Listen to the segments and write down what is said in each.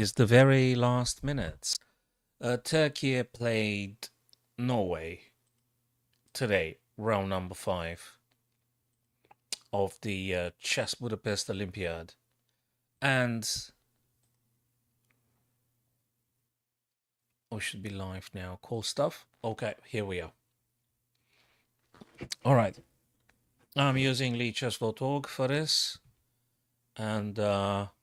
is the very last minutes. Turkey played Norway today, round number 5 of the Chess Budapest Olympiad. And we should be live now. Cool stuff. Okay, here we are. All right. I'm using leechess.org for this. And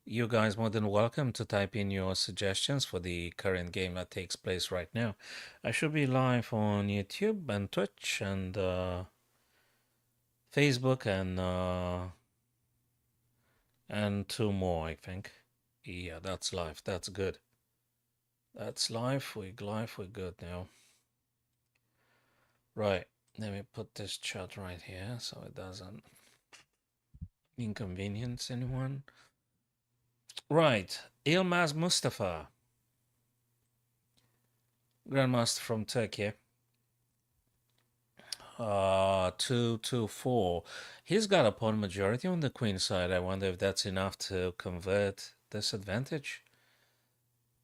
you guys more than welcome to type in your suggestions for the current game that takes place right now. I should be live on YouTube and Twitch and Facebook and 2 more, I think. Yeah, that's live. That's good. That's live. We're live. We're good now. Right. Let me put this chat right here so it doesn't inconvenience anyone. Right. Ilmaz Mustafa, Grandmaster from Turkey. 2-4. He's got a pawn majority on the queen side. I wonder if that's enough to convert this advantage.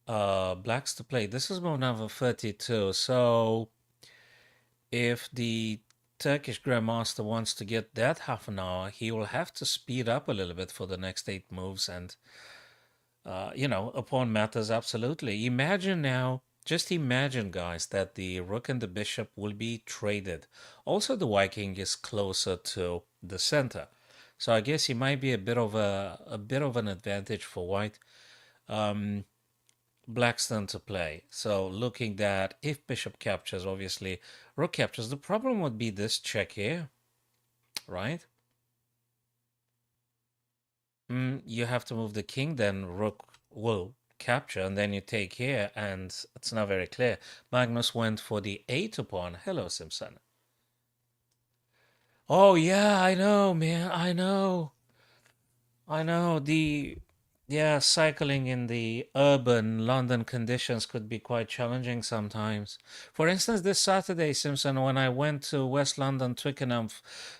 Blacks to play. This is move number 32. So if the Turkish Grandmaster wants to get that half an hour, he will have to speed up a little bit for the next 8 moves. And, a pawn matters absolutely. Imagine now, just imagine, guys, that the rook and the bishop will be traded. Also, the white king is closer to the center. So I guess it might be a bit of an advantage for white. Black's turn to play. So looking that if bishop captures, obviously rook captures. The problem would be this check here, right? You have to move the king, then rook will capture, and then you take here, and it's not very clear. Magnus went for the a2 pawn. Hello, Simpson. Oh yeah, I know, man. I know. Yeah, cycling in the urban London conditions could be quite challenging sometimes. For instance, this Saturday, Simpson, when I went to West London, Twickenham,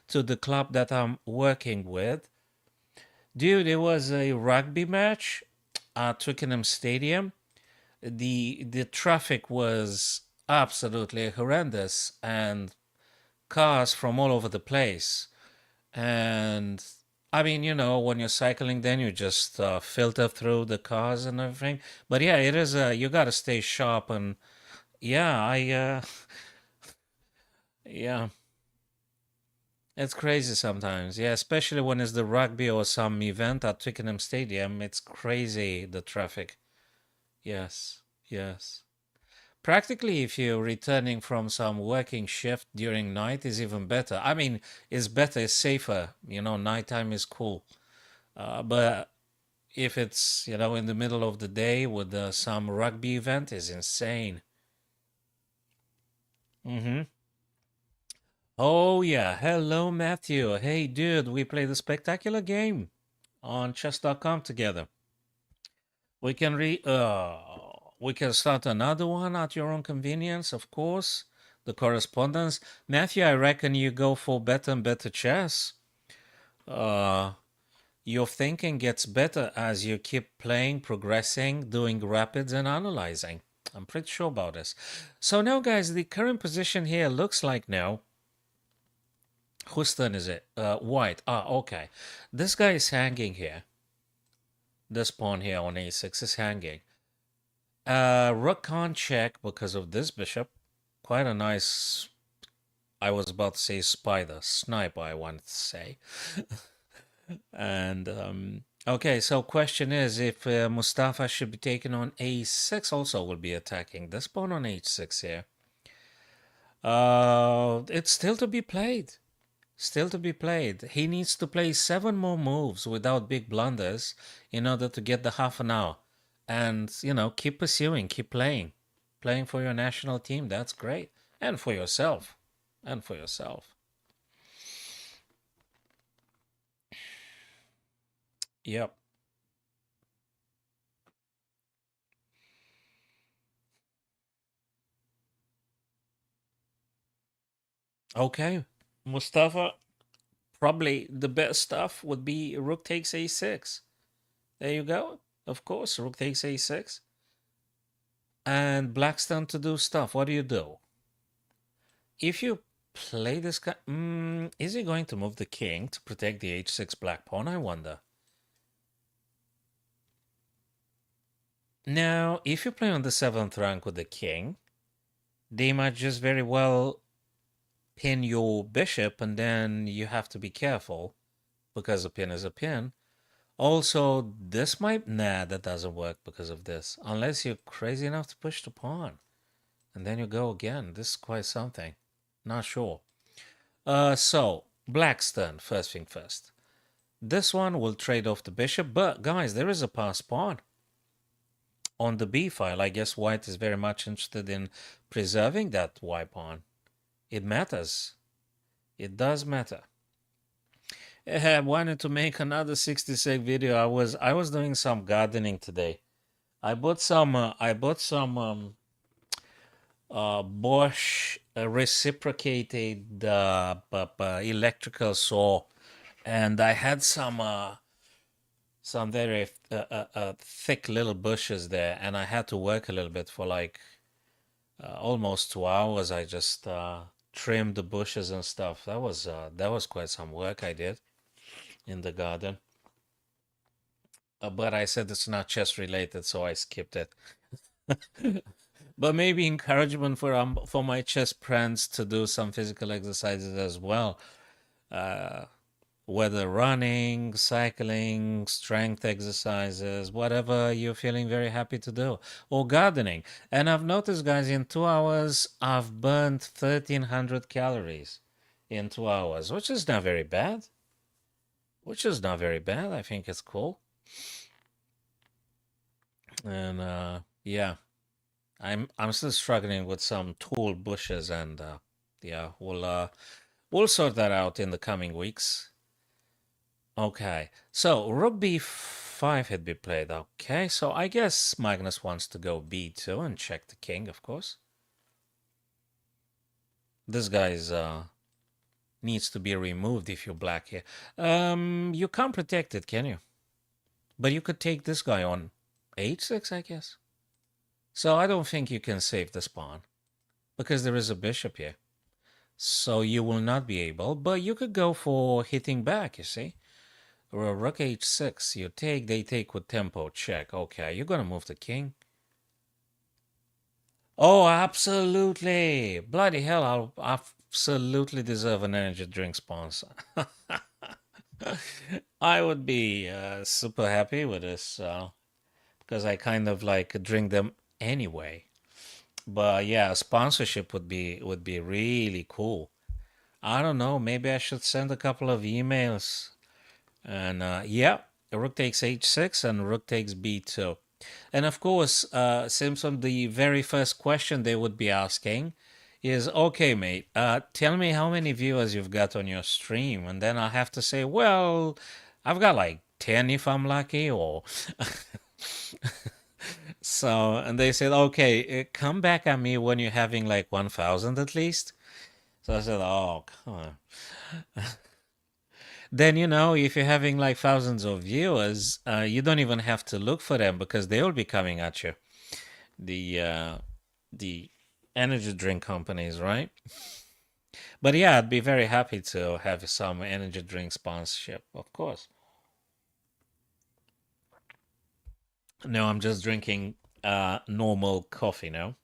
to the club that I'm working with, dude, it was a rugby match at Twickenham Stadium. The traffic was absolutely horrendous and cars from all over the place. And I mean, when you're cycling, then you just filter through the cars and everything. But yeah, it is. You got to stay sharp, and yeah, yeah, it's crazy sometimes. Yeah, especially when it's the rugby or some event at Twickenham Stadium. It's crazy the traffic. Yes, yes. Practically, if you're returning from some working shift during night, is even better. I mean, it's better, it's safer. Nighttime is cool. But if it's in the middle of the day with some rugby event, is insane. Mm-hmm. Oh yeah, hello Matthew. Hey dude, we played a spectacular game on chess.com together. We can start another one at your own convenience, of course. The correspondence. Matthew, I reckon you go for better and better chess. Uh, your thinking gets better as you keep playing, progressing, doing rapids, and analyzing. I'm pretty sure about this. So now, guys, the current position here looks like now. Whose turn is it? White. Okay. This guy is hanging here. This pawn here on a6 is hanging. Rook can't check because of this bishop. Quite a nice, I was about to say spider, sniper, I wanted to say. And okay, so question is if Mustafa should be taken on a6, also will be attacking this pawn on h6 here. It's still to be played. Still to be played. He needs to play 7 more moves without big blunders in order to get the half an hour. And, keep pursuing, keep playing. Playing for your national team, that's great. And for yourself. And for yourself. Yep. Okay. Mustafa, probably the best stuff would be rook takes a6. There you go. Of course, rook takes a6. And black's turn to do stuff. What do you do? If you play this guy, is he going to move the king to protect the h6 black pawn? I wonder. Now, if you play on the 7th rank with the king, they might just very well pin your bishop, and then you have to be careful because a pin is a pin. Also, this might... Nah, that doesn't work because of this. Unless you're crazy enough to push the pawn. And then you go again. This is quite something. Not sure. So, black's turn, first thing first. This one will trade off the bishop, but guys, there is a passed pawn. On the b file, I guess white is very much interested in preserving that y pawn. It matters. It does matter. I wanted to make another 60-sec video. I was doing some gardening today. I bought some Bosch reciprocated electrical saw, and I had some very thick little bushes there, and I had to work a little bit for like almost 2 hours. I just trimmed the bushes and stuff. That was quite some work I did in the garden. But I said it's not chess related, so I skipped it. But maybe encouragement for my chess friends to do some physical exercises as well. Whether running, cycling, strength exercises, whatever you're feeling very happy to do, or gardening. And I've noticed, guys, in 2 hours, I've burned 1,300 calories in 2 hours, which is not very bad. I think it's cool. And yeah, I'm still struggling with some tool bushes, and yeah, we'll sort that out in the coming weeks. Okay, so rook b5 had been played. Okay, so I guess Magnus wants to go b2 and check the king, of course. This guy's needs to be removed if you're black here. You can't protect it, can you? But you could take this guy on h6, I guess. So I don't think you can save this pawn because there is a bishop here. So you will not be able, but you could go for hitting back, you see. Rook h6, you take, they take with tempo, check. Okay, you're gonna move the king. Oh, absolutely. Bloody hell, I'll absolutely deserve an energy drink sponsor. I would be super happy with this because I kind of like drink them anyway. But yeah, sponsorship would be really cool. I don't know, maybe I should send a couple of emails. And yeah, rook takes h6 and rook takes b2. And of course, Simpson, the very first question they would be asking is, okay, mate, tell me how many viewers you've got on your stream. And then I have to say, well, I've got like 10 if I'm lucky, or... So, and they said, okay, come back at me when you're having like 1,000 at least. So I said, oh, come on. Then, you know, if you're having like thousands of viewers, you don't even have to look for them because they will be coming at you. The energy drink companies, right? But yeah, I'd be very happy to have some energy drink sponsorship, of course. No, I'm just drinking normal coffee now.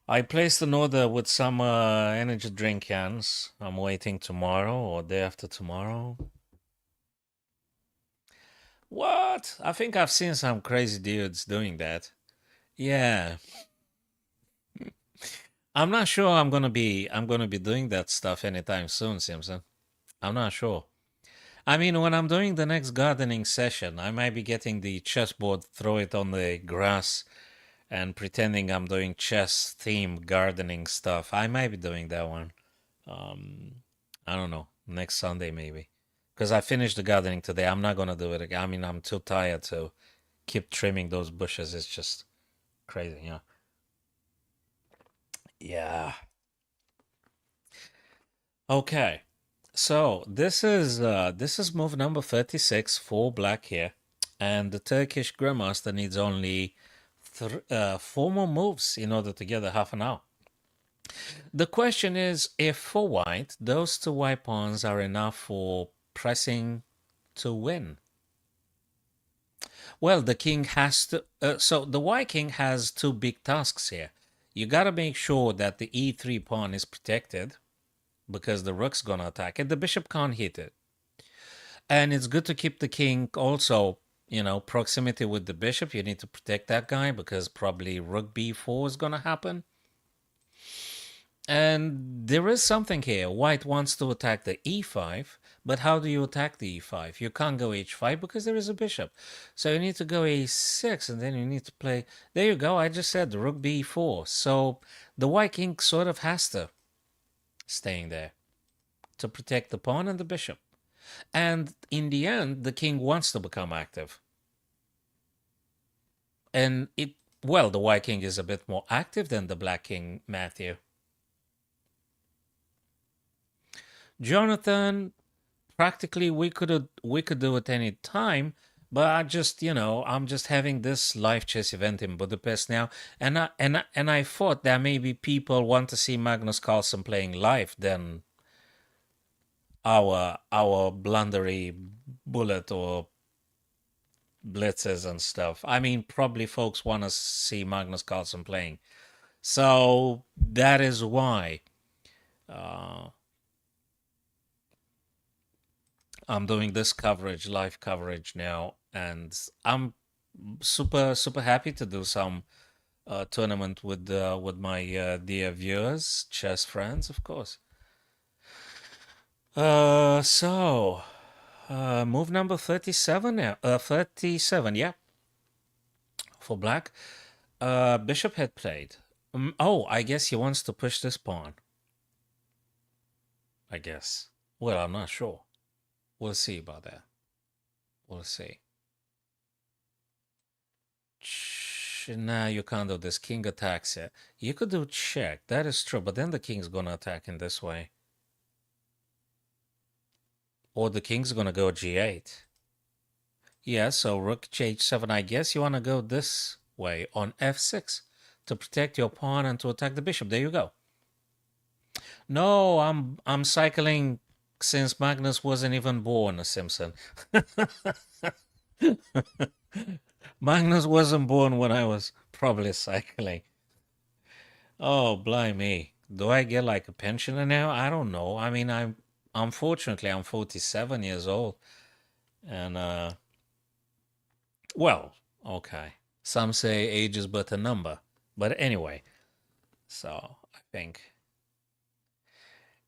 I placed an order with some energy drink cans. I'm waiting tomorrow or day after tomorrow. What? I think I've seen some crazy dudes doing that. Yeah. I'm not sure I'm gonna be doing that stuff anytime soon, Simpson. I'm not sure. I mean, when I'm doing the next gardening session, I might be getting the chessboard, throw it on the grass, and pretending I'm doing chess themed gardening stuff. I might be doing that one. I don't know, next Sunday maybe. Because I finished the gardening today. I'm not gonna do it again. I mean, I'm too tired to keep trimming those bushes. It's just crazy, yeah. Yeah. Okay. So this is move number 36 for black here. And the Turkish grandmaster needs only 4 more moves in order to get a half an hour. The question is if for white, those 2 white pawns are enough for pressing to win. Well, the king has to. So the white king has 2 big tasks here. You got to make sure that the e3 pawn is protected because the rook's gonna attack it. The bishop can't hit it, and it's good to keep the king also. Proximity with the bishop. You need to protect that guy because probably rook b4 is gonna happen. And there is something here. White wants to attack the e5, but how do you attack the e5? You can't go h5 because there is a bishop. So you need to go a6, and then you need to play... There you go, I just said rook b4. So the white king sort of has to staying there to protect the pawn and the bishop. And in the end, the king wants to become active. And the white king is a bit more active than the black king, Matthew. Jonathan, practically we could do it any time, but I'm just having this live chess event in Budapest now, and I thought that maybe people want to see Magnus Carlsen playing live than our blundery bullet or blitzes and stuff. I mean, probably folks want to see Magnus Carlsen playing, so that is why. I'm doing this coverage, live coverage now, and I'm super super happy to do some tournament with my dear viewers, chess friends, of course. So move number 37 now. 37, yeah, for black. Bishop had played. Oh, I guess he wants to push this pawn. I guess. Well, I'm not sure. We'll see about that. We'll see. Nah, you can't do this. King attacks it. You could do check. That is true, but then the king's gonna attack in this way. Or the king's gonna go g8. Yeah, so rook h7. I guess you wanna go this way on f6 to protect your pawn and to attack the bishop. There you go. No, I'm cycling since Magnus wasn't even born, a Simpson. Magnus wasn't born when I was probably cycling. Oh, blimey. Do I get like a pensioner now? I don't know. I mean, unfortunately I'm 47 years old. And well, okay. Some say age is but a number. But anyway, so I think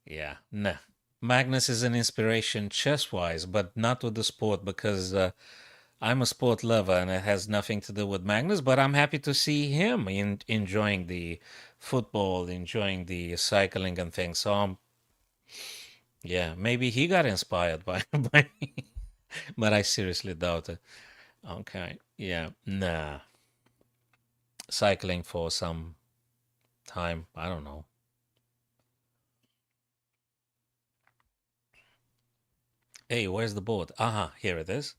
yeah, nah. Magnus is an inspiration chess-wise, but not with the sport because I'm a sport lover and it has nothing to do with Magnus. But I'm happy to see him enjoying the football, enjoying the cycling and things. So yeah, maybe he got inspired by by me, but I seriously doubt it. Okay, yeah, nah, cycling for some time. I don't know. Hey, where's the board? Aha, here it is.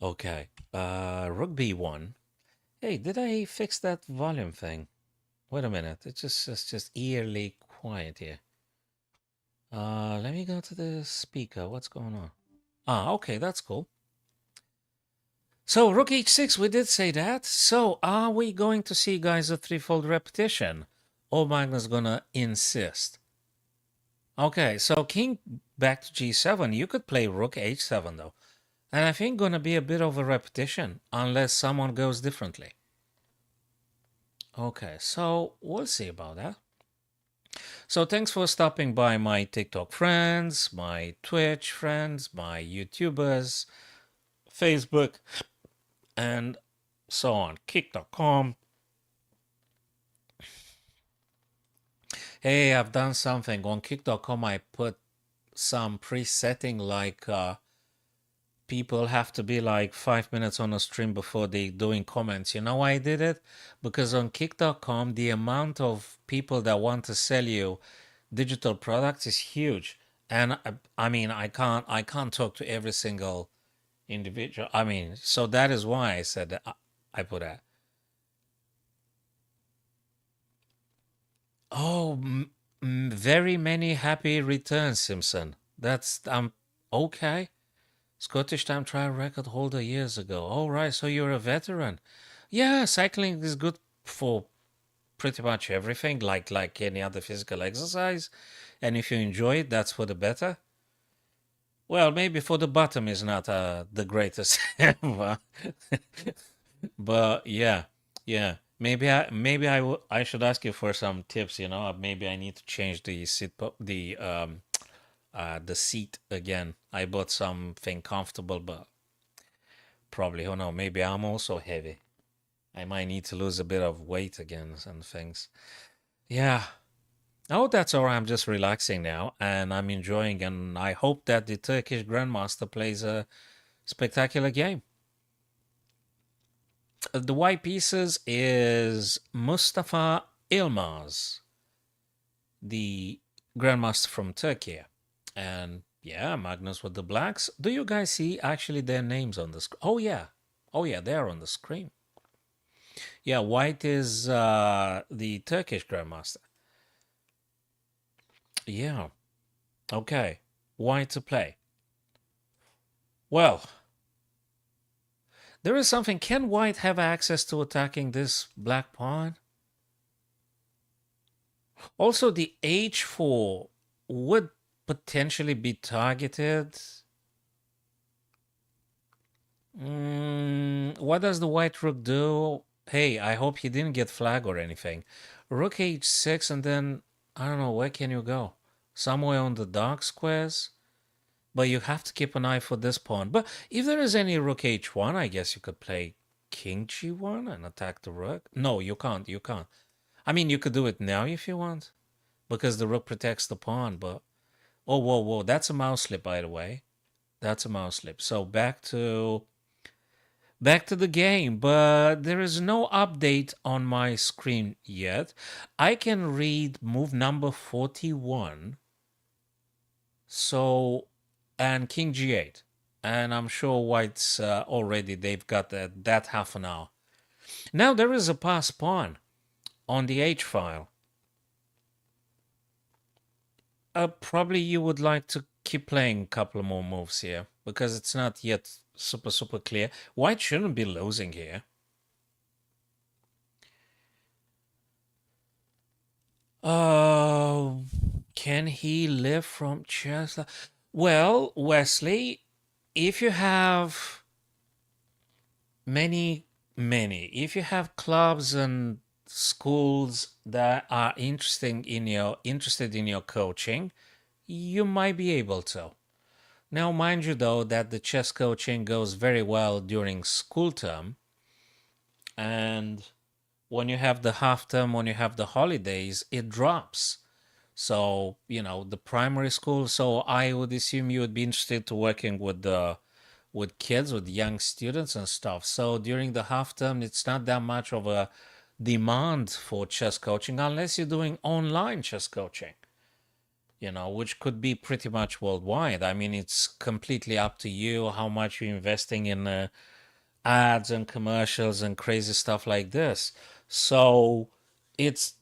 Okay. Rook b1. Hey, did I fix that volume thing? Wait a minute. It's just eerily quiet here. Let me go to the speaker. What's going on? Okay, that's cool. So rook h6, we did say that. So are we going to see, guys, a threefold repetition? Or Magnus gonna insist? Okay, so king back to g7. You could play rook h7 though. And I think gonna be a bit of a repetition unless someone goes differently. Okay, so we'll see about that. So thanks for stopping by, my TikTok friends, my Twitch friends, my YouTubers, Facebook, and so on. Kick.com. Hey, I've done something. On Kick.com, I put some presetting like people have to be like 5 minutes on a stream before they doing comments. You know why I did it? Because on Kick.com, the amount of people that want to sell you digital products is huge. And I mean, I can't talk to every single individual. I mean, so that is why I said that I put that. Oh, very many happy returns, Simpson. That's okay. Scottish time trial record holder years ago. All right, so you're a veteran. Yeah, cycling is good for pretty much everything, like any other physical exercise. And if you enjoy it, that's for the better. Well, maybe for the bottom is not the greatest ever, but yeah, yeah. I should ask you for some tips. Maybe I need to change the seat again. I bought something comfortable, but probably, oh no, maybe I'm also heavy. I might need to lose a bit of weight again and things. Yeah. Oh, that's all right. I'm just relaxing now and I'm enjoying, and I hope that the Turkish Grandmaster plays a spectacular game. The white pieces is Mustafa Ilmaz, the Grandmaster from Turkey. And yeah, Magnus with the blacks. Do you guys see actually their names on the screen? Oh, yeah. Oh, yeah, they're on the screen. Yeah, white is the Turkish Grandmaster. Yeah, okay. White to play. Well, there is something. Can white have access to attacking this black pawn? Also, the h4 would potentially be targeted. What does the white rook do? Hey, I hope he didn't get flag or anything. Rook h6, and then, I don't know, where can you go? Somewhere on the dark squares? But you have to keep an eye for this pawn. But if there is any rook h1, I guess you could play king g1 and attack the rook. No, you can't. You can't. I mean, you could do it now if you want, because the rook protects the pawn. But oh, whoa, whoa, that's a mouse slip, by the way. That's a mouse slip. So back to the game, but there is no update on my screen yet. I can read move number 41. So, and king g8. And I'm sure white's already, they've got that half an hour. Now there is a pass pawn on the h file. Probably you would like to keep playing a couple of more moves here because it's not yet super clear. White shouldn't be losing here. Oh, can he live from chess? Well, Wesley, if you have if you have clubs and schools that are interested in your coaching, you might be able to. Now, mind you, though, that the chess coaching goes very well during school term, and when you have the half term, when you have the holidays, it drops. So, the primary school. So I would assume you would be interested to working with kids, with young students and stuff. So during the half term, it's not that much of a demand for chess coaching unless you're doing online chess coaching, which could be pretty much worldwide. I mean, it's completely up to you how much you're investing in ads and commercials and crazy stuff like this. So it's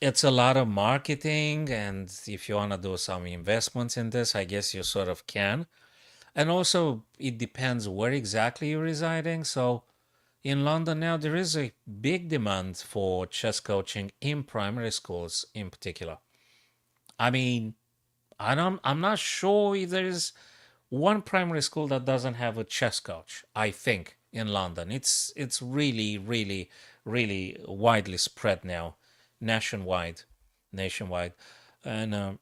it's a lot of marketing, and if you want to do some investments in this, I guess you sort of can. And also, it depends where exactly you're residing. So in London now, there is a big demand for chess coaching in primary schools in particular. I mean, I'm not sure if there is one primary school that doesn't have a chess coach. I think in London, it's really widely spread now, nationwide, nationwide, and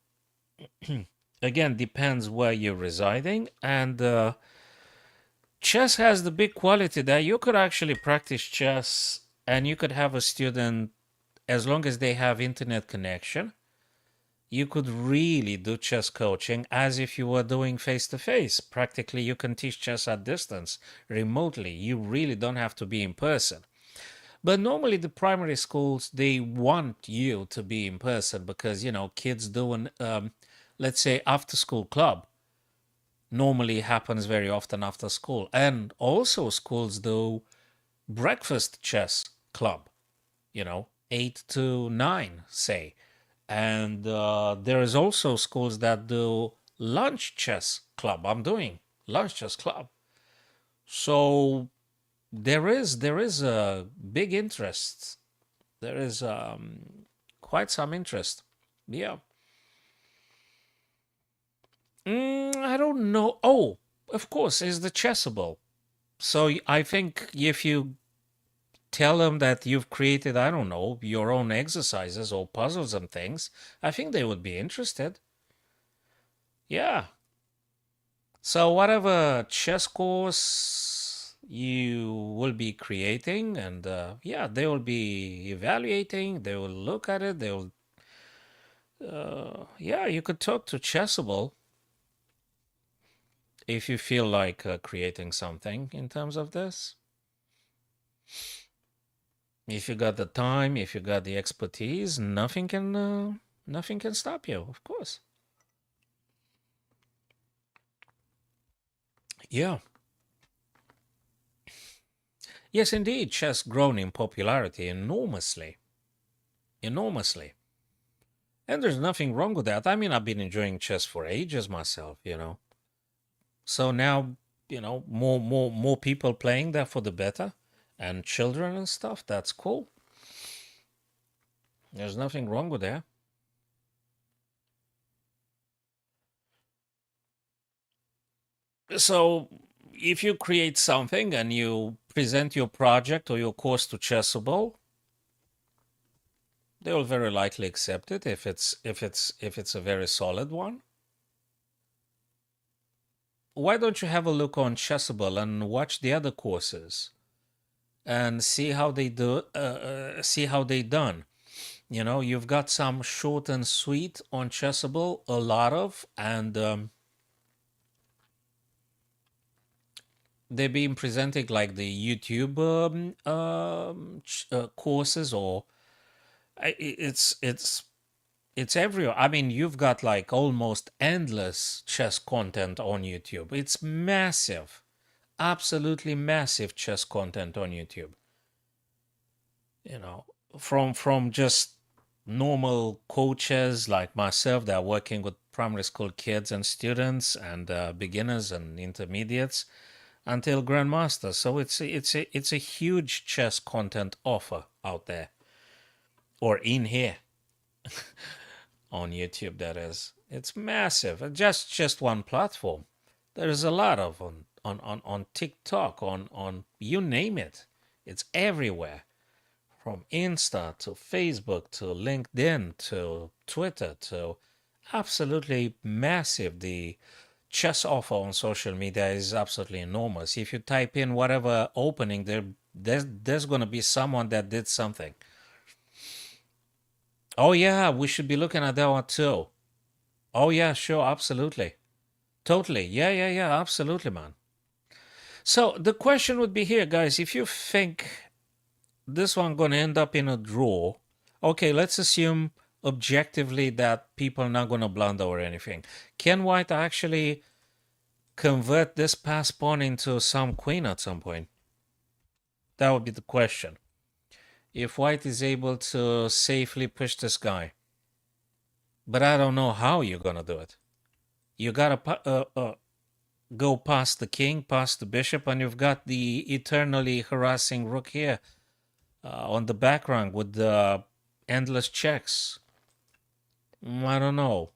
again depends where you're residing. And chess has the big quality that you could actually practice chess, and you could have a student, as long as they have internet connection, you could really do chess coaching as if you were doing face to face. Practically, you can teach chess at distance, remotely. You really don't have to be in person. But normally, the primary schools, they want you to be in person because, kids do an, let's say, after school club. normally happens very often after school. And also schools do breakfast chess club, 8 to 9, say. And there is also schools that do lunch chess club. I'm doing lunch chess club. So there is a big interest. There is quite some interest. Yeah. I don't know. Oh, of course, is the Chessable. So I think if you tell them that you've created, I don't know, your own exercises or puzzles and things, I think they would be interested. Yeah. So whatever chess course you will be creating, and yeah, they will be evaluating, they will look at it, they will, yeah, you could talk to Chessable if you feel like creating something in terms of this. If you got the time, if you got the expertise, nothing can stop you, of course. Yeah. Yes, indeed, chess grown in popularity enormously. Enormously. And there's nothing wrong with that. I mean, I've been enjoying chess for ages myself. So now, more people playing that for the better, and children and stuff. That's cool. There's nothing wrong with that. So if you create something and you present your project or your course to Chessable, they will very likely accept it if it's a very solid one. Why don't you have a look on Chessable and watch the other courses and see how they do, see how they done. You've got some short and sweet on Chessable, a lot of, and they're being presenting like the YouTube courses, or it's everywhere. I mean, you've got like almost endless chess content on YouTube. It's massive, absolutely massive chess content on YouTube. You know, from just normal coaches like myself that are working with primary school kids and students and beginners and intermediates until grandmasters. So it's a huge chess content offer out there, or in here on YouTube. That is, it's massive. Just one platform. There is a lot of on TikTok, on you name it. It's everywhere, from Insta to Facebook to LinkedIn to Twitter to absolutely massive. The chess offer on social media is absolutely enormous. If you type in whatever opening, there's going to be someone that did something. Oh yeah, we should be looking at that one too. Oh yeah, sure, absolutely. Totally. Yeah, yeah, yeah, absolutely, man. So the question would be here, guys, if you think this one gonna end up in a draw, okay, let's assume objectively that people are not gonna blunder or anything. Can White actually convert this pass pawn into some queen at some point? That would be the question. If White is able to safely push this guy. But I don't know how you're gonna do it. You gotta go past the king, past the bishop, and you've got the eternally harassing rook here on the background with the endless checks. I don't know.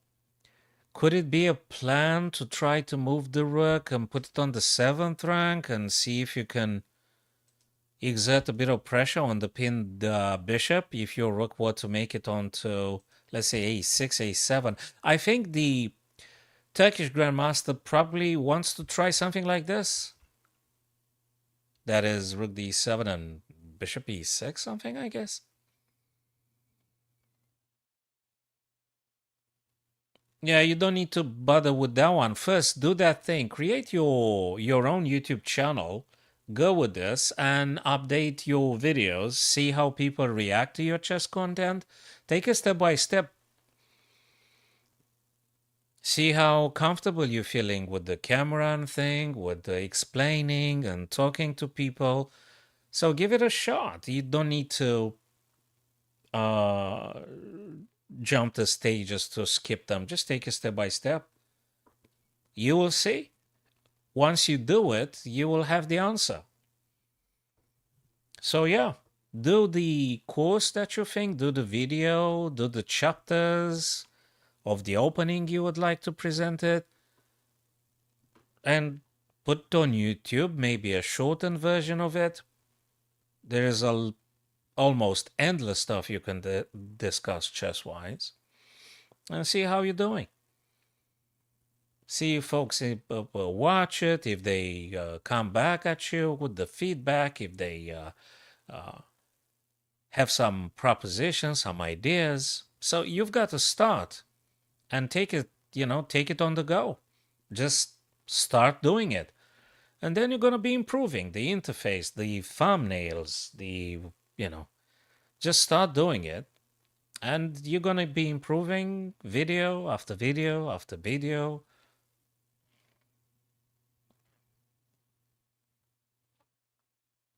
Could it be a plan to try to move the rook and put it on the 7th rank and see if you can exert a bit of pressure on the pinned bishop if your rook were to make it onto, let's say, a6, a7? I think the Turkish Grandmaster probably wants to try something like this. That is rook d7 and bishop e6, something, I guess. Yeah, you don't need to bother with that one. First, do that thing. Create your own YouTube channel. Go with this and update your videos. See how people react to your chess content. Take it step by step. See how comfortable you're feeling with the camera and thing, with the explaining and talking to people. So give it a shot. You don't need to uh, jump the stages to skip them. Just take it step by step. You will see. Once you do it, you will have the answer. So yeah, do the course that you think, do the video, do the chapters of the opening you would like to present it, and put it on YouTube, maybe a shortened version of it. There is almost endless stuff you can discuss chess-wise, and see how you're doing. See if folks watch it, if they come back at you with the feedback, if they have some propositions, some ideas. So you've got to start and take it, take it on the go. Just start doing it. And then you're going to be improving the interface, the thumbnails, just start doing it. And you're going to be improving video after video after video.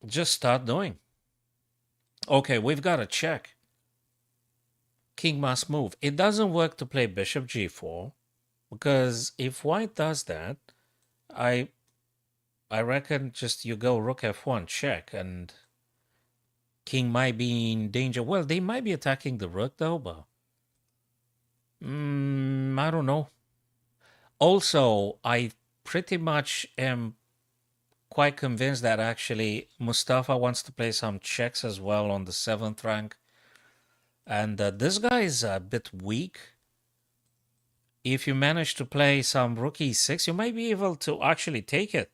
Just start doing. Okay, we've got to check. King must move. It doesn't work to play bishop g4, because if white does that, I reckon just you go rook f1 check, and king might be in danger. Well, they might be attacking the rook though, but I don't know. Also, I pretty much am quite convinced that actually Mustafa wants to play some checks as well on the 7th rank. And this guy is a bit weak. If you manage to play some rook e6, you might be able to actually take it.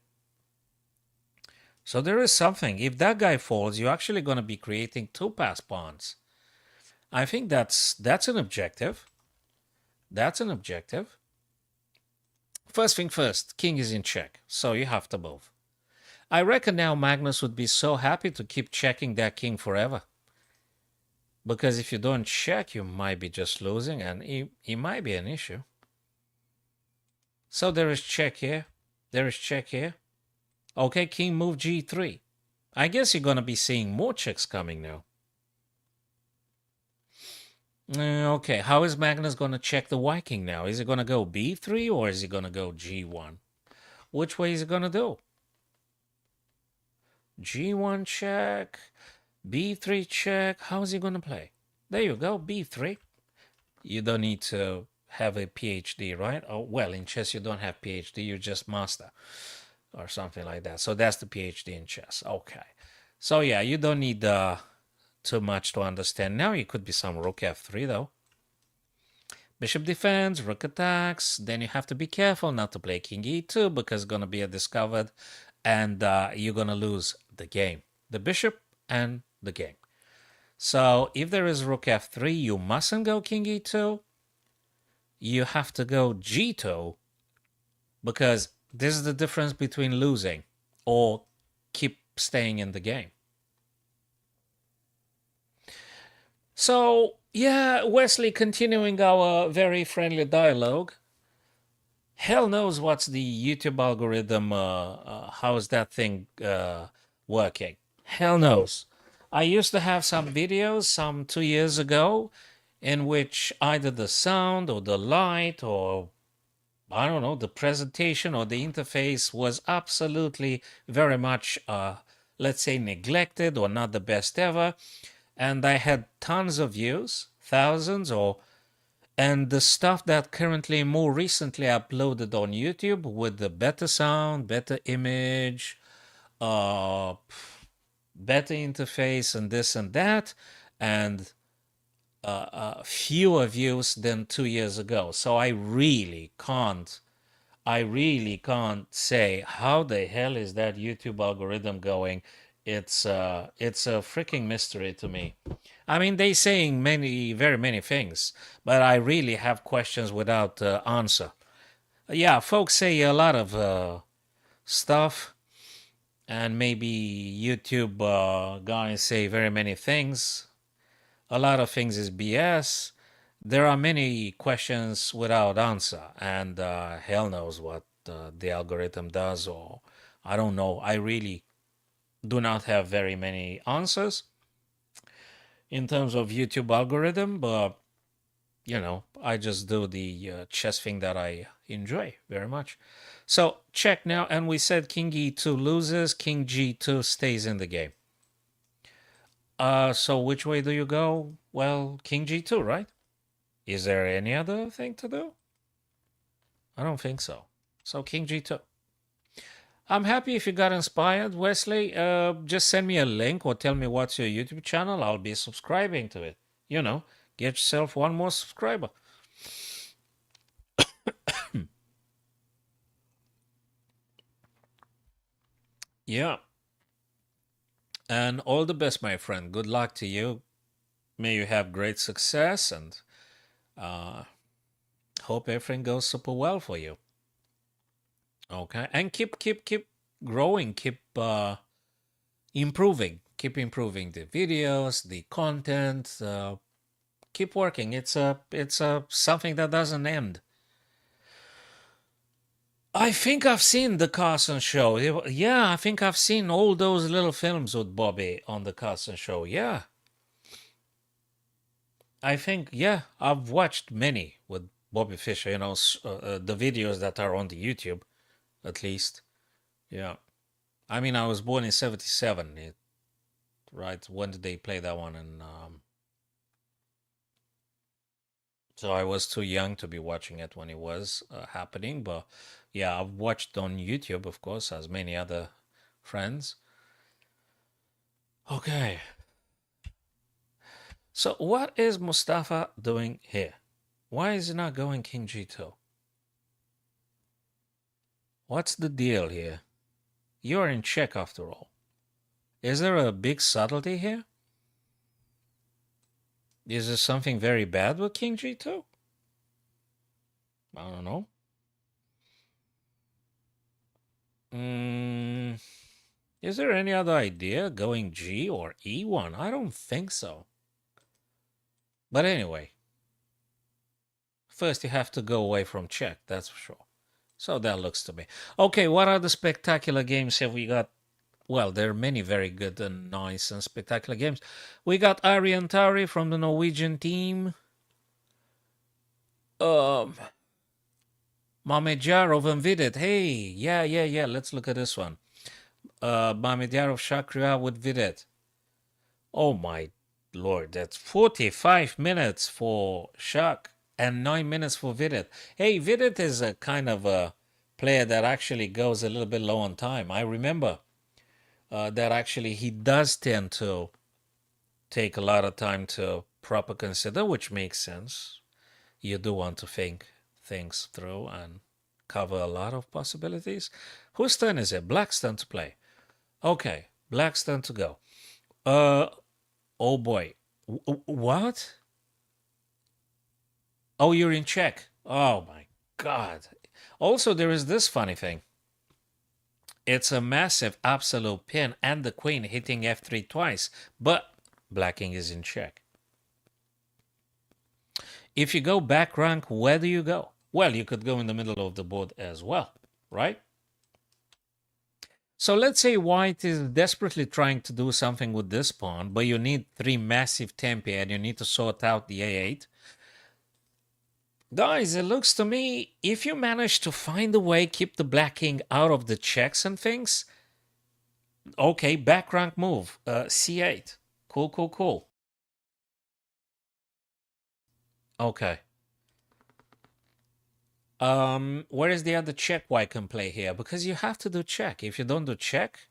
So there is something. If that guy falls, you're actually going to be creating two pass pawns. I think that's an objective. That's an objective. First thing first, king is in check, so you have to move. I reckon now Magnus would be so happy to keep checking that king forever. Because if you don't check, you might be just losing, and it might be an issue. So there is check here. There is check here. Okay, king move g3. I guess you're going to be seeing more checks coming now. Okay, how is Magnus going to check the white king now? Is he going to go b3 or is he going to go g1? Which way is he going to do? g1 check, b3 check. How is he going to play? There you go, b3. You don't need to have a PhD, right? Oh, well, in chess you don't have PhD, you just master or something like that. So that's the PhD in chess. Okay. So yeah, you don't need too much to understand. Now it could be some rook f3 though. Bishop defends, rook attacks. Then you have to be careful not to play king e2 because it's going to be a discovered, and you're going to lose the game. The bishop and the game. So if there is rook f3, you mustn't go king e2. You have to go g2, because this is the difference between losing or keep staying in the game. So, yeah, Wesley, continuing our very friendly dialogue. Hell knows what's the YouTube algorithm, how's that thing working. Hell knows. I used to have some videos some 2 years ago in which either the sound or the light or I don't know, the presentation or the interface was absolutely very much, let's say, neglected or not the best ever. And I had tons of views, thousands, and the stuff that currently more recently uploaded on YouTube with the better sound, better image, better interface, and this and that, and fewer views than 2 years ago. So I really can't say how the hell is that YouTube algorithm going. It's a freaking mystery to me. I mean, they saying very many things, but I really have questions without answer. Yeah, folks say a lot of stuff, and maybe YouTube guys say very many things. A lot of things is BS. there are many questions without answer, and hell knows what the algorithm does, or I don't know. I really do not have very many answers in terms of YouTube algorithm, but I just do the chess thing that I enjoy very much. So check now, and we said King E2 loses, King G2 stays in the game. So which way do you go? Well, King G2, right? Is there any other thing to do? I don't think so. So King G2. I'm happy if you got inspired, Wesley. Just send me a link or tell me what's your YouTube channel. I'll be subscribing to it. Get yourself one more subscriber. Yeah. And all the best, my friend. Good luck to you. May you have great success, and uh, hope everything goes super well for you. Okay, and keep growing, keep improving, keep improving the videos, the content. Keep working. It's a something that doesn't end. I think I've seen the Carson Show. Yeah, I think I've seen all those little films with Bobby on the Carson Show. Yeah, I think, yeah, I've watched many with Bobby Fischer. The videos that are on the YouTube, at least. Yeah, I mean, I was born in '77. Right? When did they play that one? And so I was too young to be watching it when it was happening. But yeah, I've watched on YouTube, of course, as many other friends. Okay. So what is Mustafa doing here? Why is he not going King G2? What's the deal here? You're in check after all. Is there a big subtlety here? Is there something very bad with King G2? I don't know. Is there any other idea going G or E1? I don't think so. But anyway, first you have to go away from check, that's for sure. So that looks to me. Okay, what other spectacular games have we got? Well, there are many very good and nice and spectacular games. We got Aryan Tari from the Norwegian team. Mamedyarov and Vidit. Hey, yeah. Let's look at this one. Mamedyarov Shakria with Vidit. Oh my lord, that's 45 minutes for Shak and 9 minutes for Vidit. Hey, Vidit is a kind of a player that actually goes a little bit low on time. I remember that actually he does tend to take a lot of time to proper consider, which makes sense. You do want to think things through and cover a lot of possibilities. Whose turn is it? Black's turn to play. Okay, Black's turn to go. Oh boy. What? Oh, you're in check. Oh my god. Also, there is this funny thing. It's a massive absolute pin and the queen hitting f3 twice, but Blacking is in check. If you go back rank, where do you go? Well, you could go in the middle of the board as well, right? So let's say white is desperately trying to do something with this pawn, but you need 3 massive tempi and you need to sort out the a8. Guys, it looks to me, if you manage to find a way, keep the black king out of the checks and things, okay, back rank move, c8. Cool. Okay. Where is the other check white can play here? Because you have to do check. If you don't do check,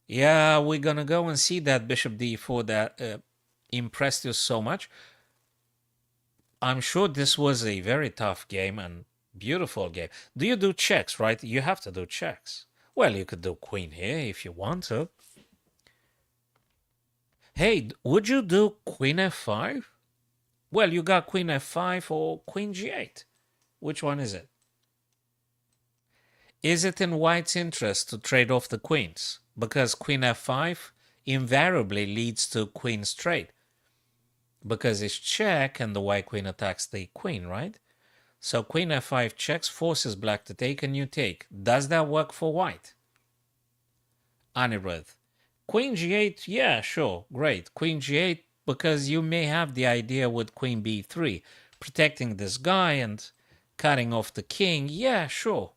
yeah, we're gonna go and see that bishop d4 that impressed you so much. I'm sure this was a very tough game and beautiful game. Do you do checks, right? You have to do checks. Well, you could do queen here if you want to. Hey, would you do queen f5? Well, you got queen f5 or queen g8. Which one is it? Is it in white's interest to trade off the queens? Because queen f5 invariably leads to queen straight. because it's check and the white queen attacks the queen, right? So queen f5 checks, forces black to take, and you take. Does that work for white? Anirudh. Queen g8, yeah, sure, great. Queen g8, because you may have the idea with queen b3, protecting this guy and cutting off the king, yeah, sure.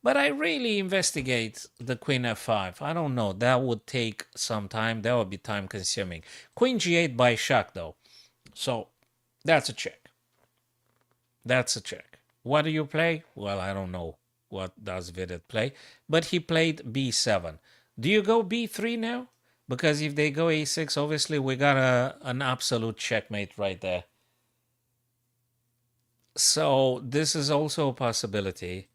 But I really investigate the queen f5. I don't know, that would take some time, that would be time consuming. Queen g8 by shock though, so that's a check. That's a check. What do you play? Well, I don't know what does Vidit play, but he played b7. Do you go b3 now? Because if they go a6, obviously we got an absolute checkmate right there. So this is also a possibility.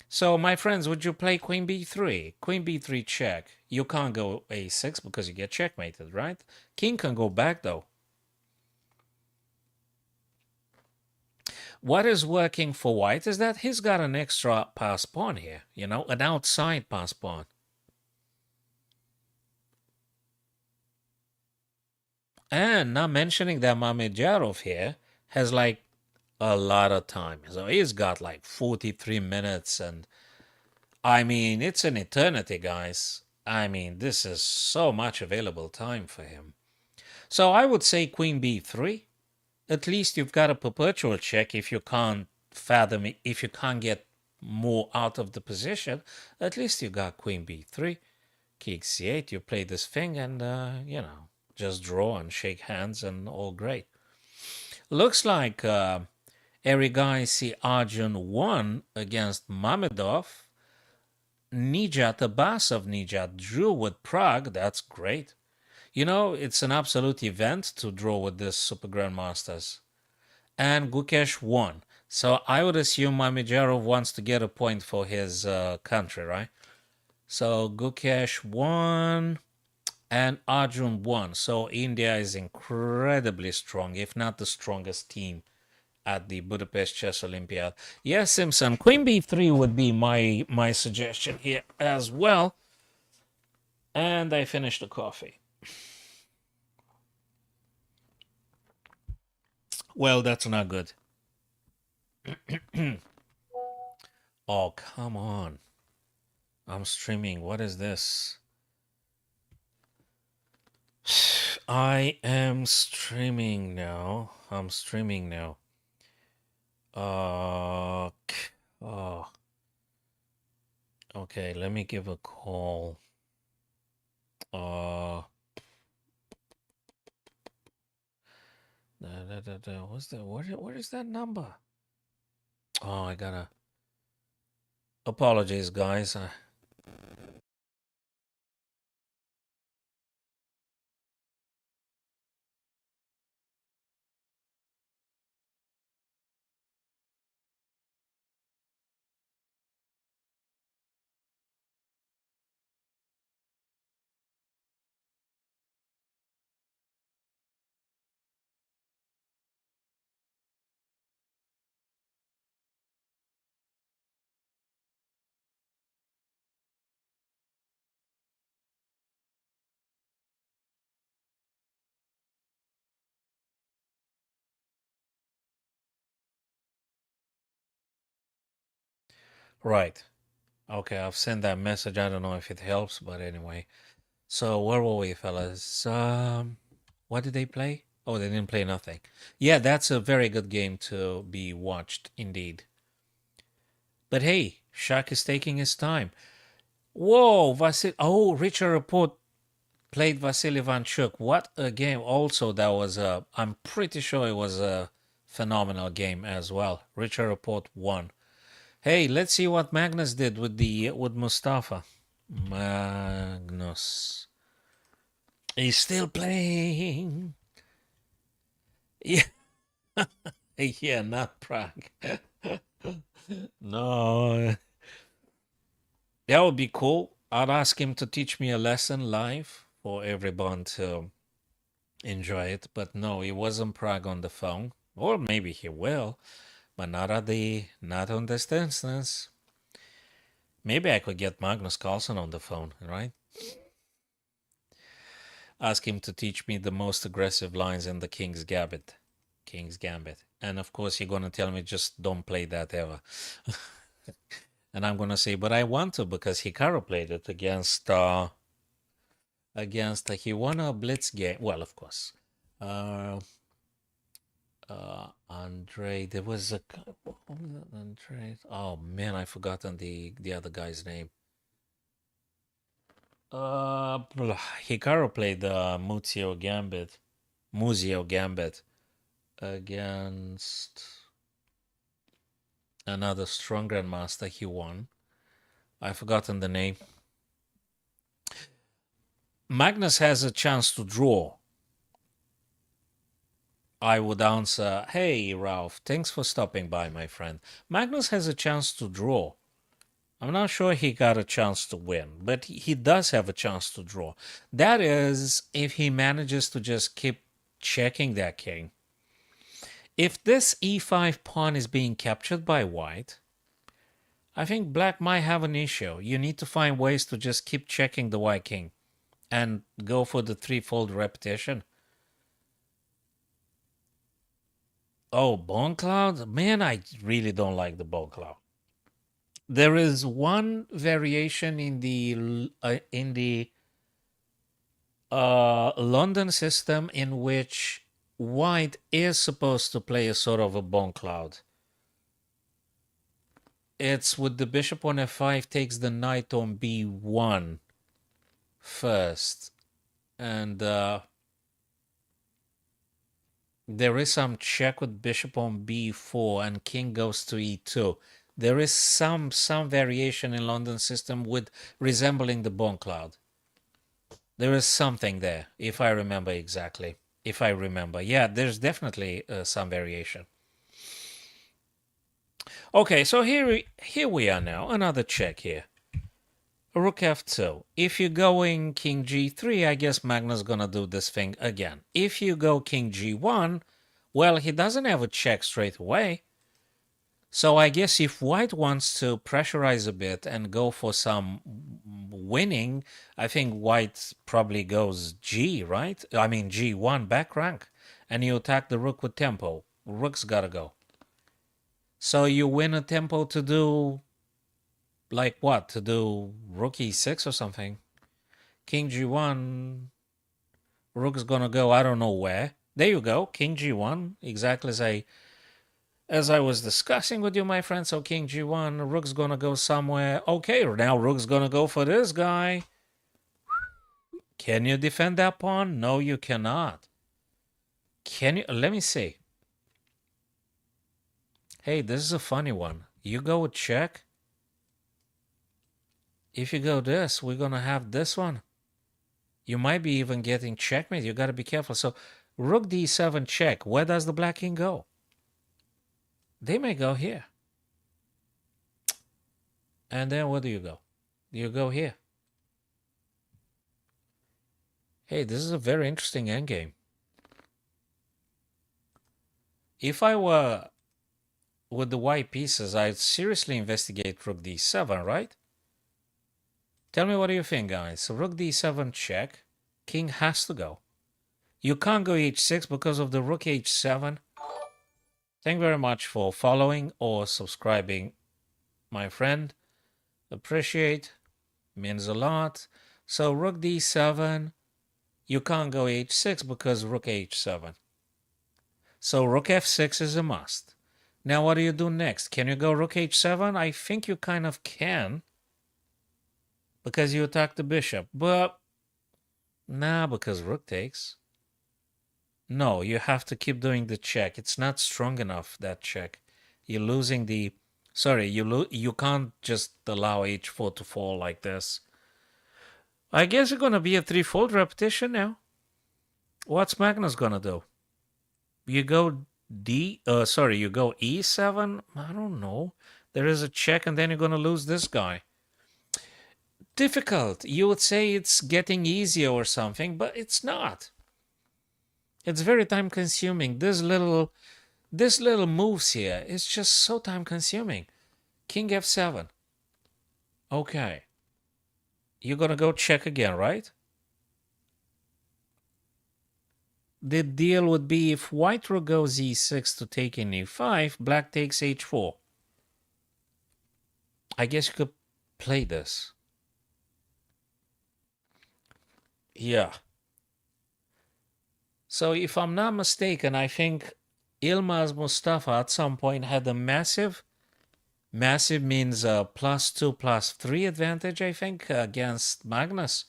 So my friends, would you play queen b3? Queen b3 check. You can't go a6 because you get checkmated, right? King can go back though. What is working for white is that he's got an extra pass pawn here, you know, an outside pass pawn. And not mentioning that Mamedjarov here has like a lot of time. So he's got like 43 minutes. And I mean, it's an eternity, guys. I mean, this is so much available time for him. So I would say queen b3. At least you've got a perpetual check if you can't fathom it, if you can't get more out of the position. At least you got queen b3, king c8. You play this thing and, you know, just draw and shake hands and all great. Looks like Erigaisi Arjun won against Mamedov. Nijat Abbasov Nijat drew with Prague. That's great. You know, it's an absolute event to draw with this Super Grandmasters. And Gukesh won. So I would assume Mamedjarov wants to get a point for his country, right? So Gukesh won and Arjun won. So India is incredibly strong, if not the strongest team at the Budapest Chess Olympiad. Yes, Simpson, Queen B3 would be my suggestion here as well. And I finished the coffee. Well, that's not good. Oh, come on. I'm streaming. What is this? I am streaming now. I'm streaming now. Oh. Okay, let me give a call. What's that? What is that number? Oh, I gotta. Apologies, guys. Right. Okay, I've sent that message. I don't know if it helps, but anyway. So where were we, fellas? What did they play? Oh, they didn't play nothing. Yeah, that's a very good game to be watched, indeed. But hey, Shaq is taking his time. Whoa, Oh, Richard Report played Vasily Ivanchuk. What a game! Also, that was a. I'm pretty sure it was a phenomenal game as well. Richard Report won. Hey, let's see what Magnus did with Mustafa. Magnus. He's still playing. Yeah, yeah, not Prague. No, that would be cool. I'd ask him to teach me a lesson live for everyone to enjoy it. But no, he wasn't Prague on the phone. Or maybe he will, but not on this instance. Maybe I could get Magnus Carlsen on the phone, right? Ask him to teach me the most aggressive lines in the King's Gambit. King's Gambit. And of course, you're going to tell me just don't play that ever. And I'm going to say, but I want to because Hikaru played it against he won a blitz game. Well, of course. Andre, there was a what was it, Andre. Oh man, I've forgotten the other guy's name. Hikaru played Muzio Gambit against another strong grandmaster. He won. I've forgotten the name. Magnus has a chance to draw. I would answer, hey, Ralph, thanks for stopping by, my friend. Magnus has a chance to draw. I'm not sure he got a chance to win, but he does have a chance to draw. That is, if he manages to just keep checking that king. If this e5 pawn is being captured by white, I think black might have an issue. You need to find ways to just keep checking the white king and go for the threefold repetition. Oh, bone cloud? Man, I really don't like the bone cloud. There is one variation in the London system in which white is supposed to play a sort of a bone cloud. It's with the bishop on f5 takes the knight on b1 first, and there is some check with bishop on b4 and king goes to e2. There is some variation in London system with resembling the bone cloud. There is something there, if I remember exactly. If I remember, yeah, there's definitely some variation. Okay, so here we are now. Another check here. Rook f2. If you're going king g3, I guess Magnus gonna do this thing again. If you go king g1, well, he doesn't have a check straight away. So I guess if white wants to pressurize a bit and go for some winning, I think white probably goes g, right? I mean g1 back rank. And you attack the rook with tempo. Rook's gotta go. So you win a tempo to do, like what? To do rook e6 or something. King g1, rook's gonna go I don't know where. There you go, king g1, exactly as I was discussing with you, my friend. So king g1, rook's gonna go somewhere. Okay, now rook's gonna go for this guy. Can you defend that pawn? No, you cannot. Can you? Let me see. Hey, this is a funny one. You go with check. If you go this, we're gonna have this one. You might be even getting checkmate. You gotta be careful. So rook d7 check. Where does the black king go? They may go here. And then where do you go? You go here. Hey, this is a very interesting endgame. If I were with the white pieces, I'd seriously investigate rook d7, right? Tell me, what do you think, guys? So rook d7 check. King has to go. You can't go h6 because of the rook h7. Thank you very much for following or subscribing, my friend. Appreciate. Means a lot. So rook d7. You can't go h6 because rook h7. So rook f6 is a must. Now what do you do next? Can you go rook h7? I think you kind of can, because you attack the bishop. But nah, because rook takes. No, you have to keep doing the check. It's not strong enough, that check. You're losing the... Sorry, you can't just allow h4 to fall like this. I guess it's going to be a threefold repetition now. What's Magnus going to do? You go you go e7? I don't know. There is a check and then you're going to lose this guy. Difficult. You would say it's getting easier or something, but it's not. It's very time consuming. This little moves here is just so time consuming. King f7. Okay. You're going to go check again, right? the deal would be if white rook goes e6 to take in e5, black takes h4. I guess you could play this. Yeah. So if I'm not mistaken, I think Ilmaz Mustafa at some point had a massive means +2, +3 advantage, I think, against Magnus.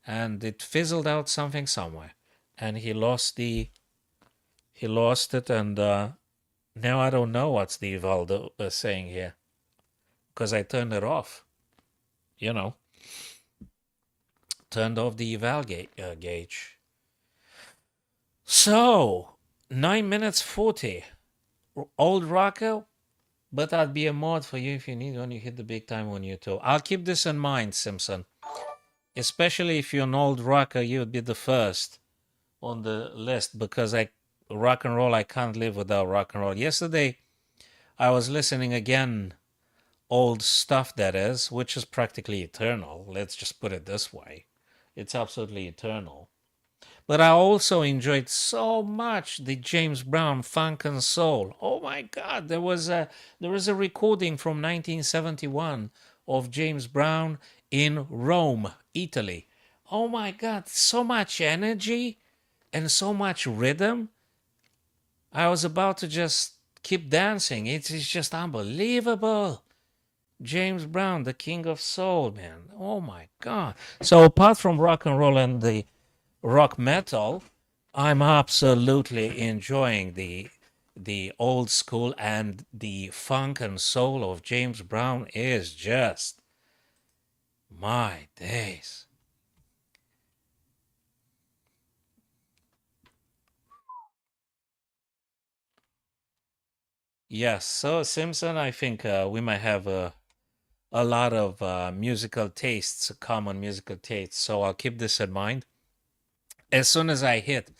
And it fizzled out something somewhere. And he lost it, and now I don't know what's the Evaldo saying here. Because I turned it off. You know. Turned off the eval gauge. So, 9 minutes 40. Old rocker, but I'd be a mod for you if you need when you hit the big time on YouTube. I'll keep this in mind, Simpson. Especially if you're an old rocker, you would be the first on the list because rock and roll, I can't live without rock and roll. Yesterday, I was listening again, old stuff that is, which is practically eternal. Let's just put it this way. It's absolutely eternal. But I also enjoyed so much the James Brown Funk and Soul. Oh my God, there was a recording from 1971 of James Brown in Rome, Italy. Oh my God, so much energy and so much rhythm. I was about to just keep dancing. It's just unbelievable. James Brown, the king of soul, man. Oh my God. So apart from rock and roll and the rock metal, I'm absolutely enjoying the old school, and the funk and soul of James Brown is just my days. Yes, so Simpson, I think we might have a lot of musical tastes, common musical tastes. So I'll keep this in mind. As soon as I hit,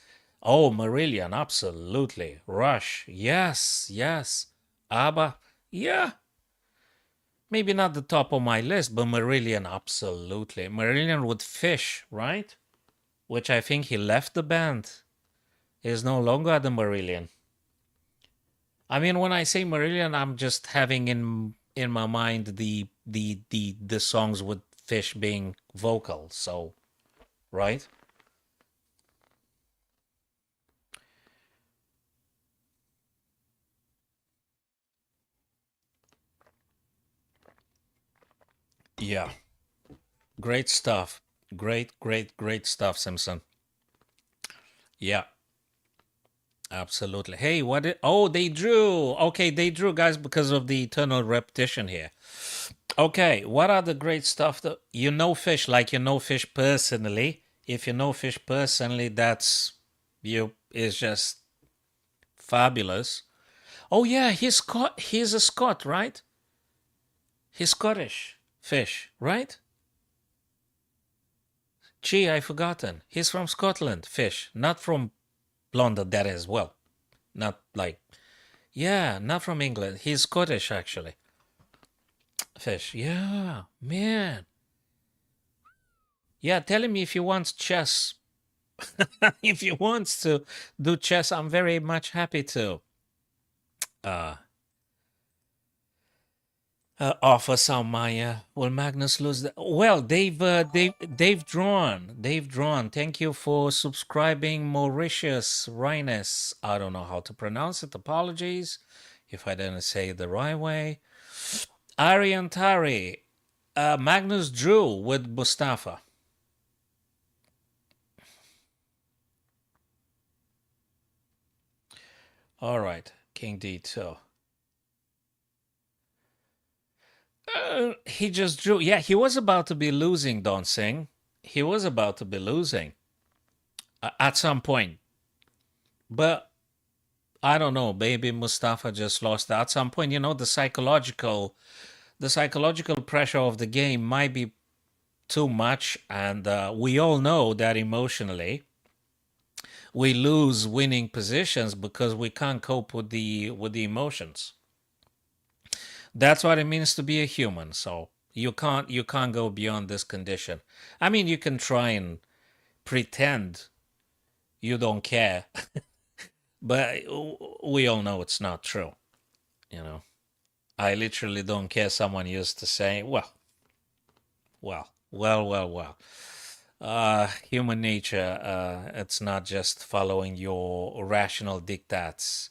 oh, Marillion, absolutely. Rush, yes, yes. ABBA, yeah. Maybe not the top of my list, but Marillion, absolutely. Marillion with Fish, right? Which I think he left the band. He's no longer at the Marillion. I mean, when I say Marillion, I'm just having in my mind the songs with Fish being vocal. So, right? Yeah. Great stuff. Great stuff, Simpson. Yeah, absolutely. Hey, what did, oh, they drew. Okay, they drew, guys, because of the eternal repetition here. Okay, what are the great stuff that you know Fish, like you know Fish personally? If you know Fish personally, that's you is just fabulous. Oh yeah, he's a Scot, right? He's Scottish. Fish, right? Gee, I forgotten. He's from Scotland, Fish, not from London, that as well. Not like, yeah, not from England. He's Scottish, actually. Fish, yeah, man. Yeah, tell him if he wants chess. If he wants to do chess, I'm very much happy to uh, offer some. My will Magnus lose? Well, they've drawn. Thank you for subscribing, Mauritius Rhinus. I don't know how to pronounce it. Apologies if I didn't say it the right way. Arian Tari, Magnus drew with Mustafa. All right, King D2. He just drew. Yeah, he was about to be losing, Don Singh. He was about to be losing at some point. But I don't know, maybe Mustafa just lost at some point. You know, the psychological pressure of the game might be too much, and we all know that emotionally we lose winning positions because we can't cope with the emotions. That's what it means to be a human. So you can't go beyond this condition. I mean, you can try and pretend you don't care. But we all know it's not true, you know. I literally don't care. Someone used to say, well. Human nature, it's not just following your rational diktats.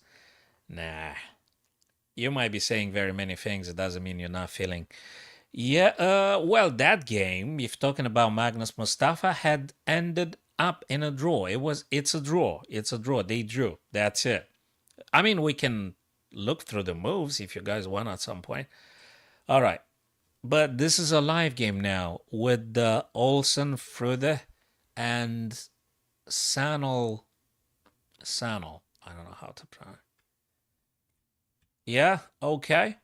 Nah. You might be saying very many things. It doesn't mean you're not feeling. Yeah, well, that game, if talking about Magnus Mustafa, had ended up in a draw. It's a draw. It's a draw. They drew. That's it. I mean, we can look through the moves if you guys want at some point. All right. But this is a live game now with Olsen, Frude, and Sanel. Sanel. I don't know how to pronounce. Yeah. Okay.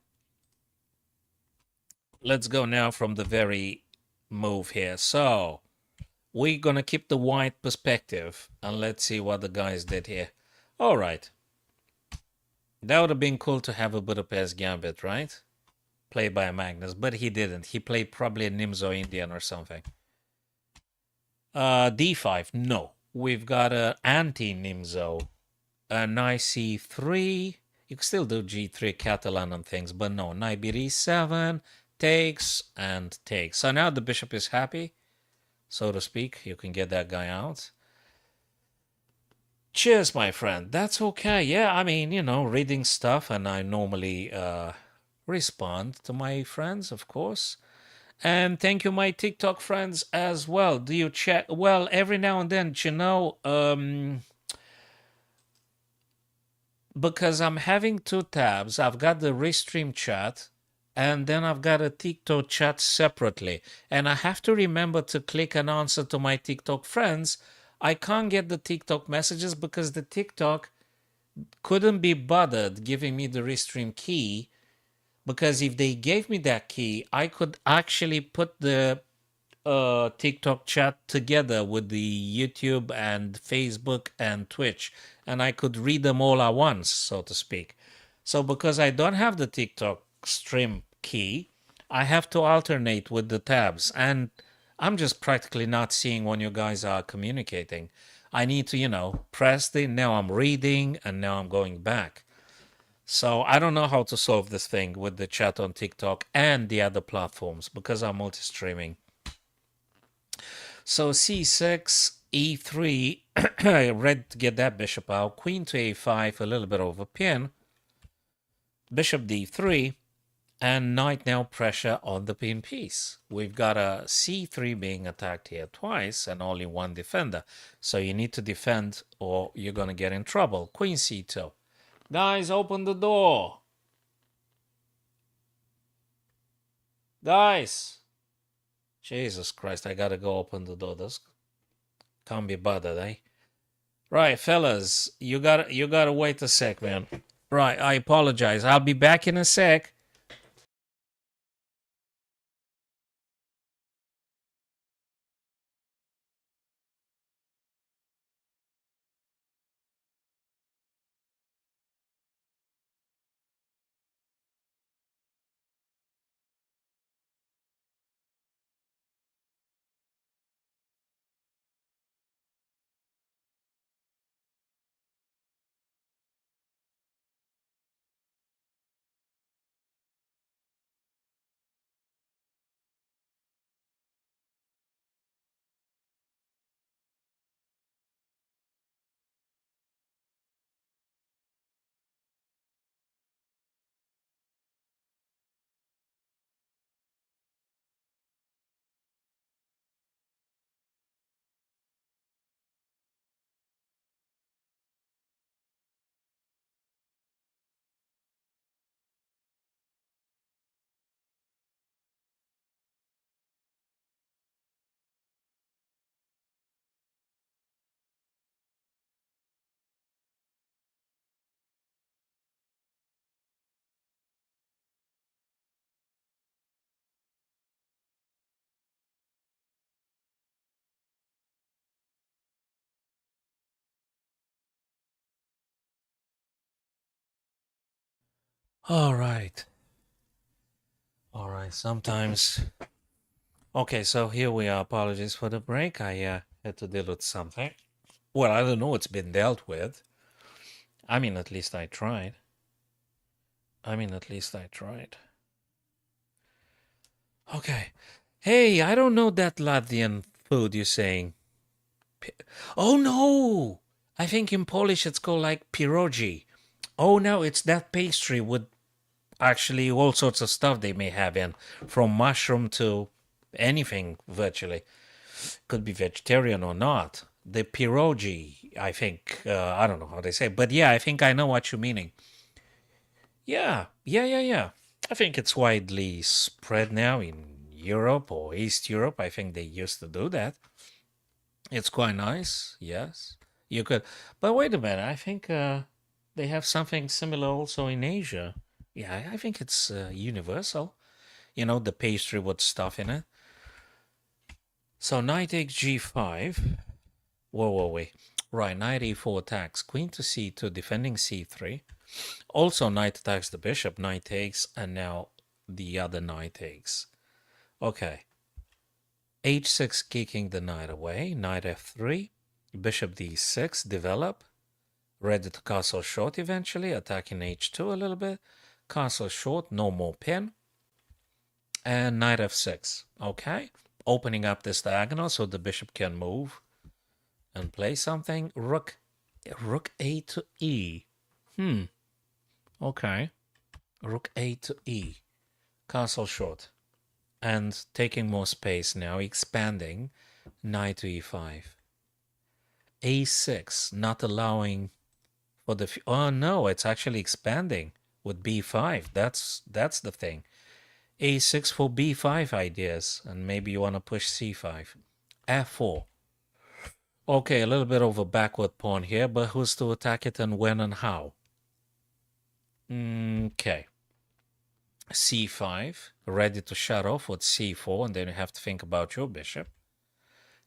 Let's go now from the very move here. So we're gonna keep the white perspective and let's see what the guys did here. All right. That would have been cool to have a Budapest Gambit, right? Played by Magnus, but he didn't. He played probably a Nimzo Indian or something. D5, no. We've got a anti-Nimzo. A knight c3. You can still do g3 Catalan and things, but no. Knight b7, takes and takes. So now the bishop is happy, so to speak. You can get that guy out. Cheers, my friend. That's okay. Yeah, I mean, reading stuff, and I normally respond to my friends, of course. And thank you, my TikTok friends, as well. Do you check? Well, every now and then, because I'm having two tabs. I've got the Restream chat, and then I've got a TikTok chat separately. And I have to remember to click and answer to my TikTok friends. I can't get the TikTok messages because the TikTok couldn't be bothered giving me the Restream key, because if they gave me that key, I could actually put the TikTok chat together with the YouTube and Facebook and Twitch, and I could read them all at once, so to speak. So because I don't have the TikTok stream key, I have to alternate with the tabs, and I'm just practically not seeing when you guys are communicating. I need to, press the, now I'm reading, and now I'm going back. So I don't know how to solve this thing with the chat on TikTok and the other platforms because I'm multi-streaming. So c6, e3, ready to get that bishop out. Queen to a5, a little bit over pin. Bishop d3, and knight now pressure on the pin piece. We've got a c3 being attacked here twice and only one defender. So you need to defend or you're going to get in trouble. Queen c2. Guys, open the door. Guys. Jesus Christ, I gotta go open the door. This can't be bothered, eh? Right, fellas, you gotta wait a sec, man. Right, I apologize. I'll be back in a sec. All right. All right, sometimes. Okay, so here we are. Apologies for the break. I had to deal with something. Well, I don't know. It's been dealt with. I mean, at least I tried. Okay. Hey, I don't know that Latvian food you're saying. Oh no! I think in Polish it's called like pierogi. Oh no, it's that pastry with actually all sorts of stuff they may have in, from mushroom to anything virtually. Could be vegetarian or not. The pierogi, I think, I don't know how they say, but yeah, I think I know what you're meaning. Yeah. I think it's widely spread now in Europe or East Europe. I think they used to do that. It's quite nice, yes. You could, but wait a minute. I think they have something similar also in Asia. Yeah, I think it's universal. You know, the pastry with stuff in it. So knight takes g5. Wait. Right, knight e4 attacks. Queen to c2, defending c3. Also, knight attacks the bishop. Knight takes, and now the other knight takes. Okay. h6 kicking the knight away. Knight f3. Bishop d6, develop. Ready to castle short eventually, attacking h2 a little bit. Castle short, no more pin. And knight f6. Okay. Opening up this diagonal so the bishop can move and play something. Rook a to e. Okay. Rook a to e. Castle short. And taking more space now, expanding. Knight to e5. a6, not allowing for the... Oh no, it's actually expanding with b5. That's the thing. a6 for b5 ideas, and maybe you want to push c5. f4. Okay, a little bit of a backward pawn here, but who's to attack it and when and how? Okay. c5, ready to shut off with c4, and then you have to think about your bishop.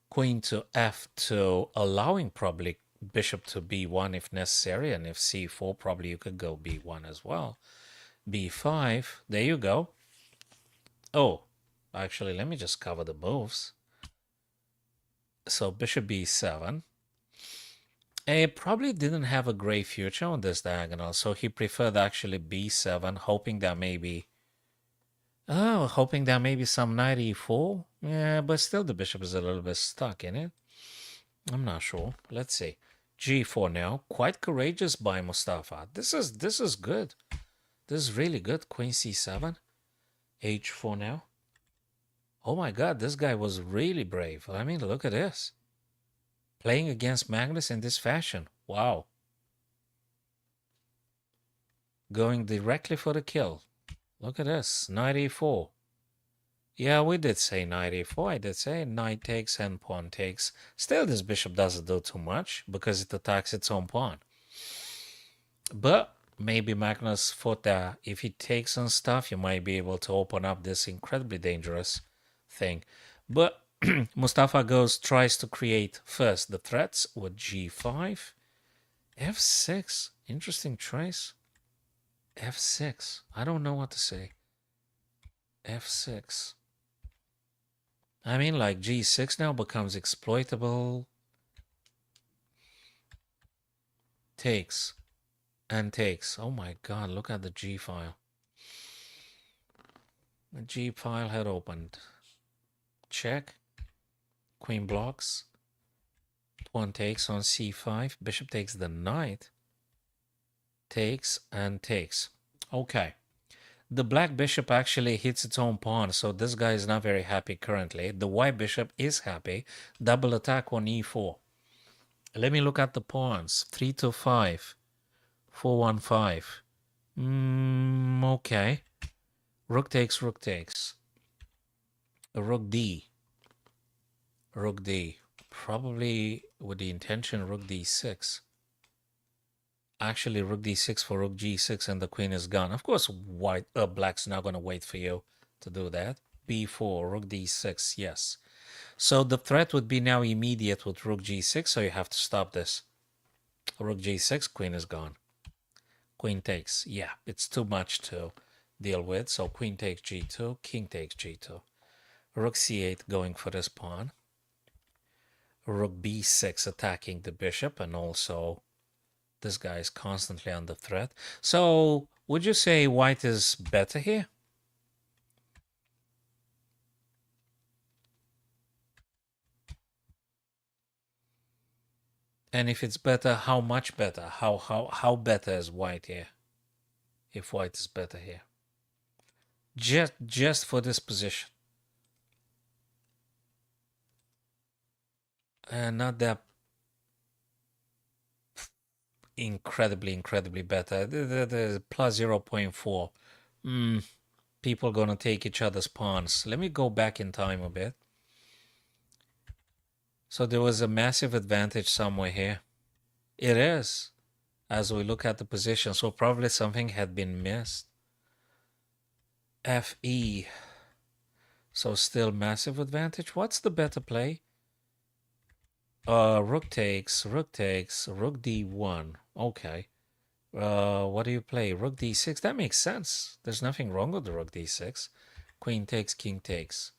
Queen to f2, allowing probably bishop to b1 if necessary, and if c4, probably you could go b1 as well. b5, there you go. Oh, actually, let me just cover the moves. So bishop b7. He probably didn't have a great future on this diagonal, so he preferred actually b7, hoping that maybe... Oh, hoping that maybe some knight e4. Yeah, but still the bishop is a little bit stuck in it. I'm not sure. Let's see. g4 now. Quite courageous by Mustafa. This is good. This is really good. Queen c7. h4 now. Oh my god, this guy was really brave. I mean, look at this. Playing against Magnus in this fashion. Wow. Going directly for the kill. Look at this. Knight e4. Yeah, we did say knight e4. I did say knight takes and pawn takes. Still, this bishop doesn't do too much because it attacks its own pawn. But maybe Magnus thought that if he takes on stuff, you might be able to open up this incredibly dangerous thing. But Mustafa tries to create first the threats with g5. f6. Interesting choice. f6. I don't know what to say. f6. I mean, like g6 now becomes exploitable. Takes and takes. Oh my god, look at the G file. The G file had opened. Check. Queen blocks. Pawn takes on c5. Bishop takes the knight. Takes and takes. Okay. The black bishop actually hits its own pawn, so this guy is not very happy currently. The white bishop is happy. Double attack on e4. Let me look at the pawns. 3 to 5. 4 1 5. Okay. Rook takes, rook takes. Rook d. Rook d. Probably with the intention rook d6. Actually, rook d6 for rook g6 and the queen is gone. Of course, black's not going to wait for you to do that. b4, rook d6, yes. So the threat would be now immediate with rook g6, so you have to stop this. Rook g6, queen is gone. Queen takes. Yeah, it's too much to deal with. So queen takes g2, king takes g2. Rook c8 going for this pawn. Rook b6 attacking the bishop, and also this guy is constantly under threat. So would you say white is better here? And if it's better, how much better? How better is white here? If white is better here, just for this position, and not that incredibly better. The plus 0.4. People gonna take each other's pawns. Let me go back in time a bit. So there was a massive advantage somewhere here. It is, as we look at the position. So probably something had been missed. FE. So still massive advantage. What's the better play? Rook takes, rook d1. Okay. What do you play? Rook d6. That makes sense. There's nothing wrong with the rook d6. Queen takes, king takes.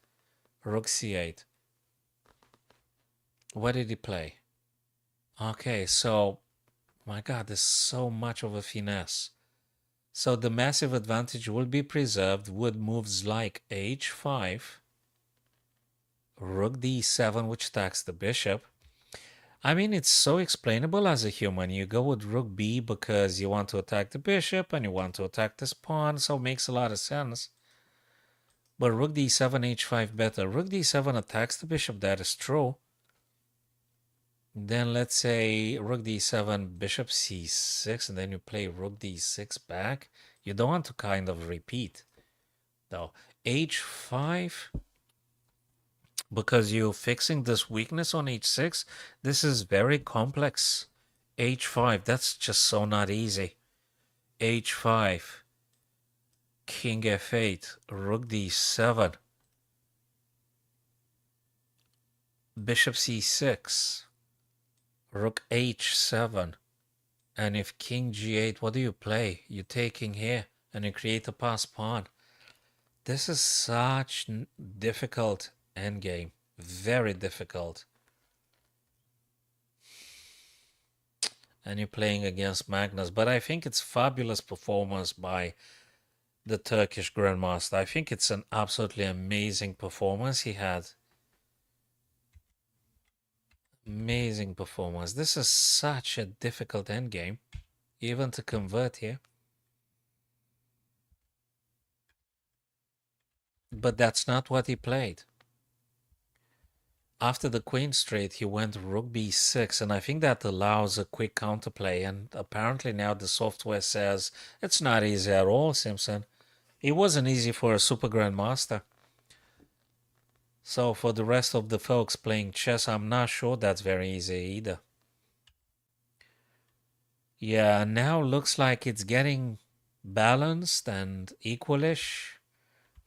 Rook c8. What did he play? Okay, so my God, there's so much of a finesse. So the massive advantage will be preserved with moves like h5, rook d7, which attacks the bishop. I mean, it's so explainable as a human. You go with rook b because you want to attack the bishop and you want to attack this pawn, so it makes a lot of sense. But rook d7, h5 better. Rook d7 attacks the bishop, that is true. Then let's say rook d7, bishop c6, and then you play rook d6 back. You don't want to kind of repeat, though. h5, because you're fixing this weakness on h6, this is very complex. h5, that's just so not easy. h5, king f8, rook d7, bishop c6, rook h7. And if king g8, what do you play? You take king here and you create a pass pawn. This is such difficult endgame. Very difficult. And you're playing against Magnus. But I think it's fabulous performance by the Turkish Grandmaster. I think it's an absolutely amazing performance he had. Amazing performance. This is such a difficult endgame, even to convert here. But that's not what he played. After the queen straight, he went rook b6, and I think that allows a quick counterplay. And apparently now the software says it's not easy at all, Simpson. It wasn't easy for a super grandmaster. So for the rest of the folks playing chess, I'm not sure that's very easy either. Yeah, now looks like it's getting balanced and equalish.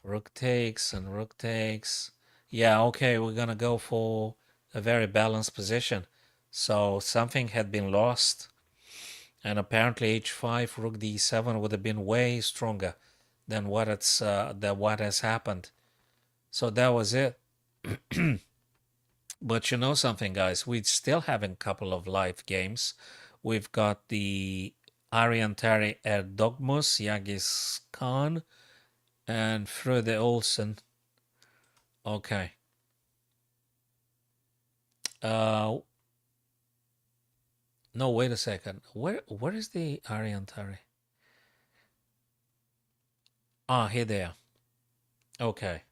Rook takes and rook takes. Yeah, okay, we're gonna go for a very balanced position. So something had been lost, and apparently h5, rook d7 would have been way stronger than what has happened. So that was it. But you know something, guys? We're still having a couple of live games. We've got the Ariantari Erdogmus, Yagis Khan, and Frode Olsen. Okay. No, wait a second. Where is the Ariantari? Ah, here they are. Okay.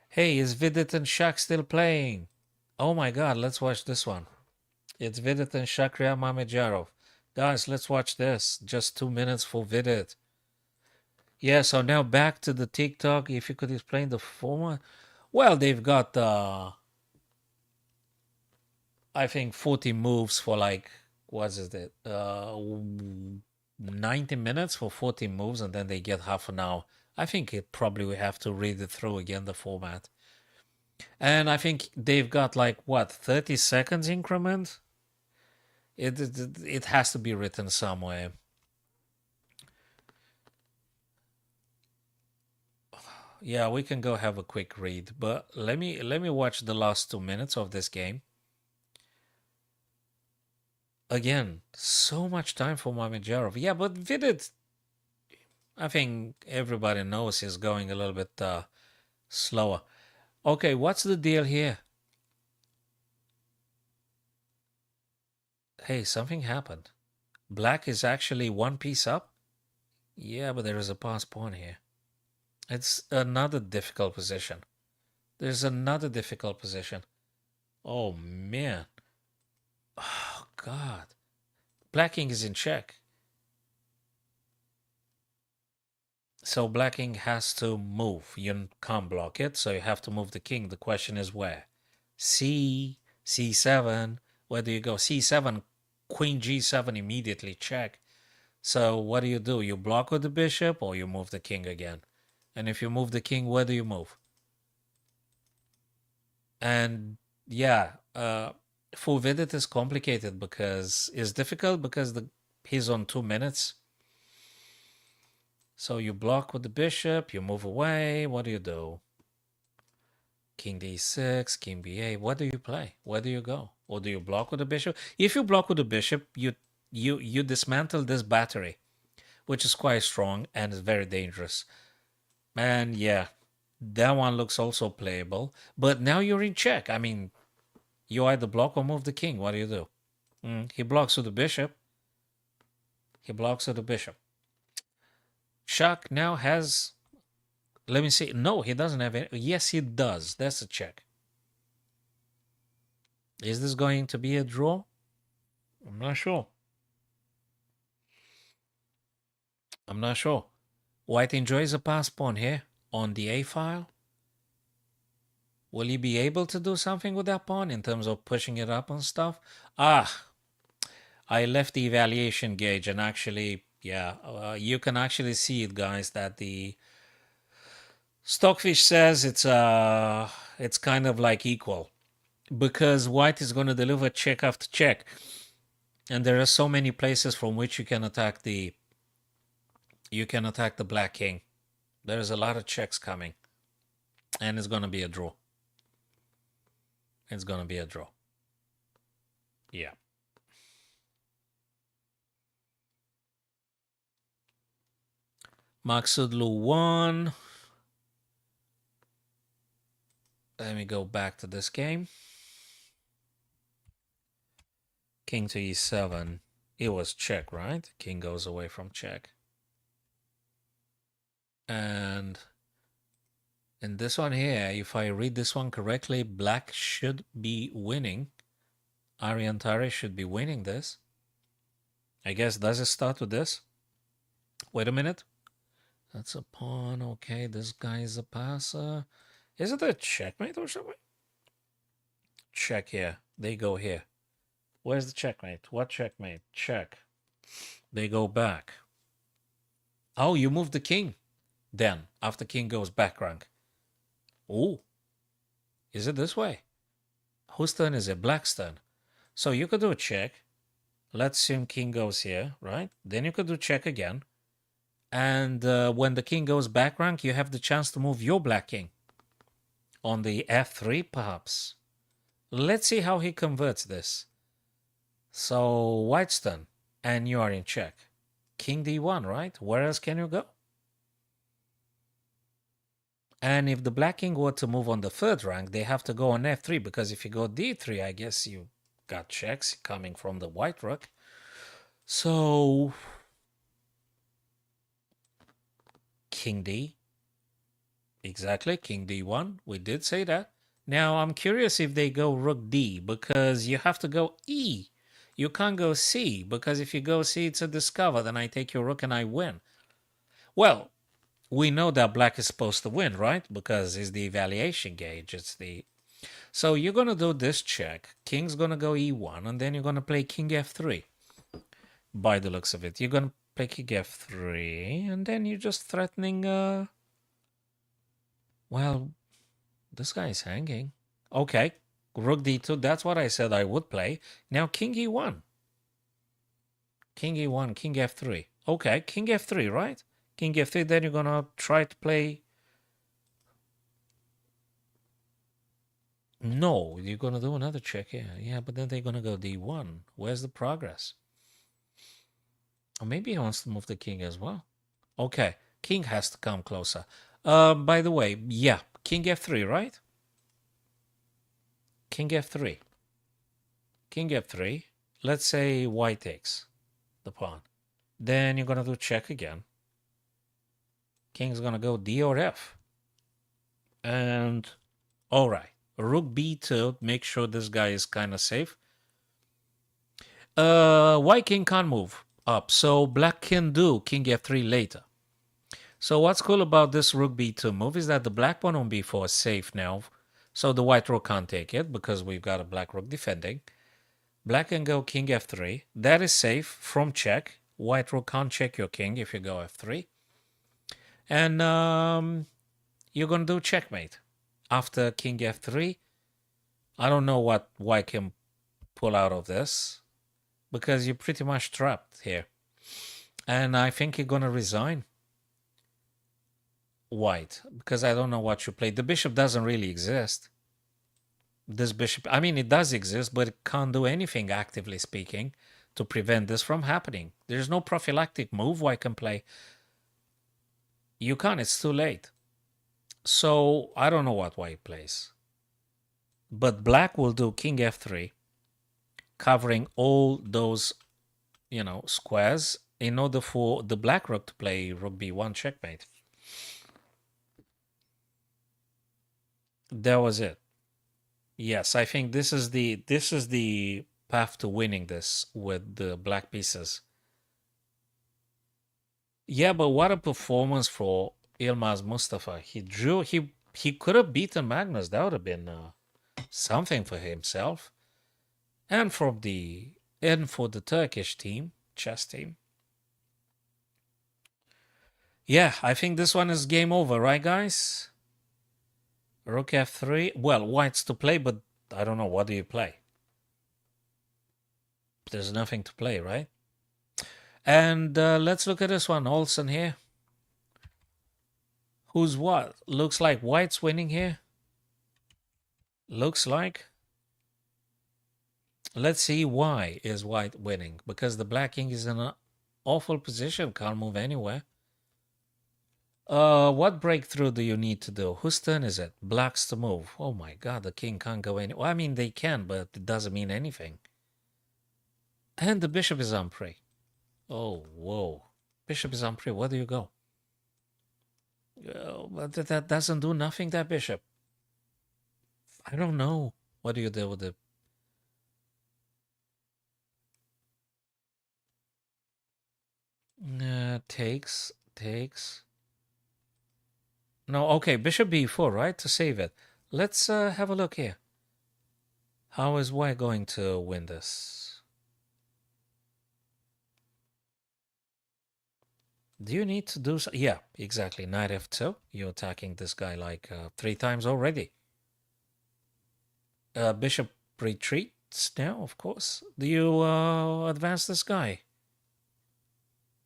Hey, is Vidit and Shak still playing? Oh my God, let's watch this one. It's Vidit and Shakria Mamedyarov. Guys, let's watch this. Just 2 minutes for Vidit. Yeah, so now back to the TikTok. If you could explain the format. Well, they've got, I think, 40 moves for like, what is it? 90 minutes for 40 moves, and then they get half an hour. I think it probably we have to read it through again, the format. And I think they've got like, what, 30 seconds increment? It has to be written somewhere. Yeah, we can go have a quick read, but let me watch the last 2 minutes of this game. Again, so much time for Mamedyarov. Yeah, but Vidit, I think everybody knows he's going a little bit slower. Okay, what's the deal here? Hey, something happened. Black is actually one piece up? Yeah, but there is a pass pawn here. It's another difficult position. There's another difficult position. Oh, man. Oh, God. Black king is in check. So black king has to move. You can't block it, so you have to move the king. The question is where? C, C7. Where do you go? C7, queen G7 immediately check. So what do? You block with the bishop or you move the king again? And if you move the king, where do you move? And yeah, full Vidit is complicated because it's difficult because he's on 2 minutes. So you block with the bishop, you move away. What do? King d6, king b8. What do you play? Where do you go? Or do you block with the bishop? If you block with the bishop, you dismantle this battery, which is quite strong and is very dangerous. And yeah, that one looks also playable. But now you're in check. I mean, you either block or move the king. What do? He blocks with the bishop. He blocks with the bishop. Shak now has... Let me see. No, he doesn't have any. Yes, he does. That's a check. Is this going to be a draw? I'm not sure. I'm not sure. White enjoys a pass pawn here on the A file. Will he be able to do something with that pawn in terms of pushing it up and stuff? I left the evaluation gauge and actually, yeah, you can actually see it, guys, that the Stockfish says it's kind of like equal because white is going to deliver check after check. And there are so many places from which you can attack the black king. There's a lot of checks coming. And it's going to be a draw. It's going to be a draw. Yeah. Maksudlu won. Let me go back to this game. King to e7. It was check, right? King goes away from check. And in this one here, if I read this one correctly, black should be winning. Aryan Tare should be winning this. I guess, does it start with this? Wait a minute. That's a pawn. Okay, this guy is a passer. Is it a checkmate or something? Check here. They go here. Where's the checkmate? What checkmate? Check. They go back. Oh, you move the king. Then, after king goes back rank. Oh. Is it this way? Whose turn is it? Black's turn. So you could do a check. Let's assume king goes here, right? Then you could do check again. And when the king goes back rank, you have the chance to move your black king. On the f3, perhaps. Let's see how he converts this. So, white's turn. And you are in check. King d1, right? Where else can you go? And if the black king were to move on the third rank, they have to go on f3, because if you go d3, I guess you got checks coming from the white rook. So, king d. Exactly, king d1. We did say that. Now, I'm curious if they go rook d, because you have to go e. You can't go c, because if you go c, it's a discover. Then I take your rook and I win. Well, we know that black is supposed to win, right? Because it's the evaluation gauge. It's the... So you're going to do this check. King's going to go e1, and then you're going to play king f3. By the looks of it. You're going to play king f3, and then you're just threatening... Well, this guy is hanging. Okay, rook d2, that's what I said I would play. Now king e1. King e1, king f3. Okay, king f3, right? King f3, then you're going to try to play No, you're gonna do another check here. Yeah, but then they're gonna go d1. Where's the progress? Or maybe he wants to move the king as well. Okay, king has to come closer. By the way, yeah, king f3, right? King f3. King f3. Let's say white takes the pawn. Then you're gonna do check again. King's gonna go d or f. And all right, rook b2. Make sure this guy is kind of safe. White king can't move up, so black can do king f3 later. So what's cool about this rook b2 move is that the black pawn on b4 is safe now. So the white rook can't take it because we've got a black rook defending. Black can go king f3. That is safe from check. White rook can't check your king if you go f3. And you're going to do checkmate. After king f3, I don't know what white can pull out of this because you're pretty much trapped here. And I think you're going to resign white because I don't know what you play. The bishop doesn't really exist. This bishop, I mean, it does exist, but it can't do anything, actively speaking, to prevent this from happening. There's no prophylactic move white can play. You can't, it's too late. So I don't know what white plays. But black will do king f3, covering all those, squares in order for the black rook to play rook b1 checkmate. That was it. Yes, I think this is the path to winning this with the black pieces. Yeah, but what a performance for Ilmaz Mustafa. He could have beaten Magnus. That would have been something for himself and for the Turkish team, chess team. Yeah, I think this one is game over, right, guys? Rook f3. Well, white's to play, but I don't know. What do you play? There's nothing to play, right? And let's look at this one. Olsen here. Who's what? Looks like white's winning here. Looks like. Let's see why is white winning. Because the black king is in an awful position. Can't move anywhere. What breakthrough do you need to do? Whose turn is it? Black's to move. Oh my god, the king can't go anywhere. Well, I mean, they can, but it doesn't mean anything. And the bishop is on prey. Oh, whoa. Bishop is on prey. Where do you go? But that doesn't do nothing, that bishop. I don't know. What do you do with it? Takes. No, okay, bishop b4, right? To save it. Let's have a look here. How is white going to win this? Do you need to do so? Yeah, exactly. Knight f2. You're attacking this guy like 3 times already. Bishop retreats now, of course. Do you advance this guy?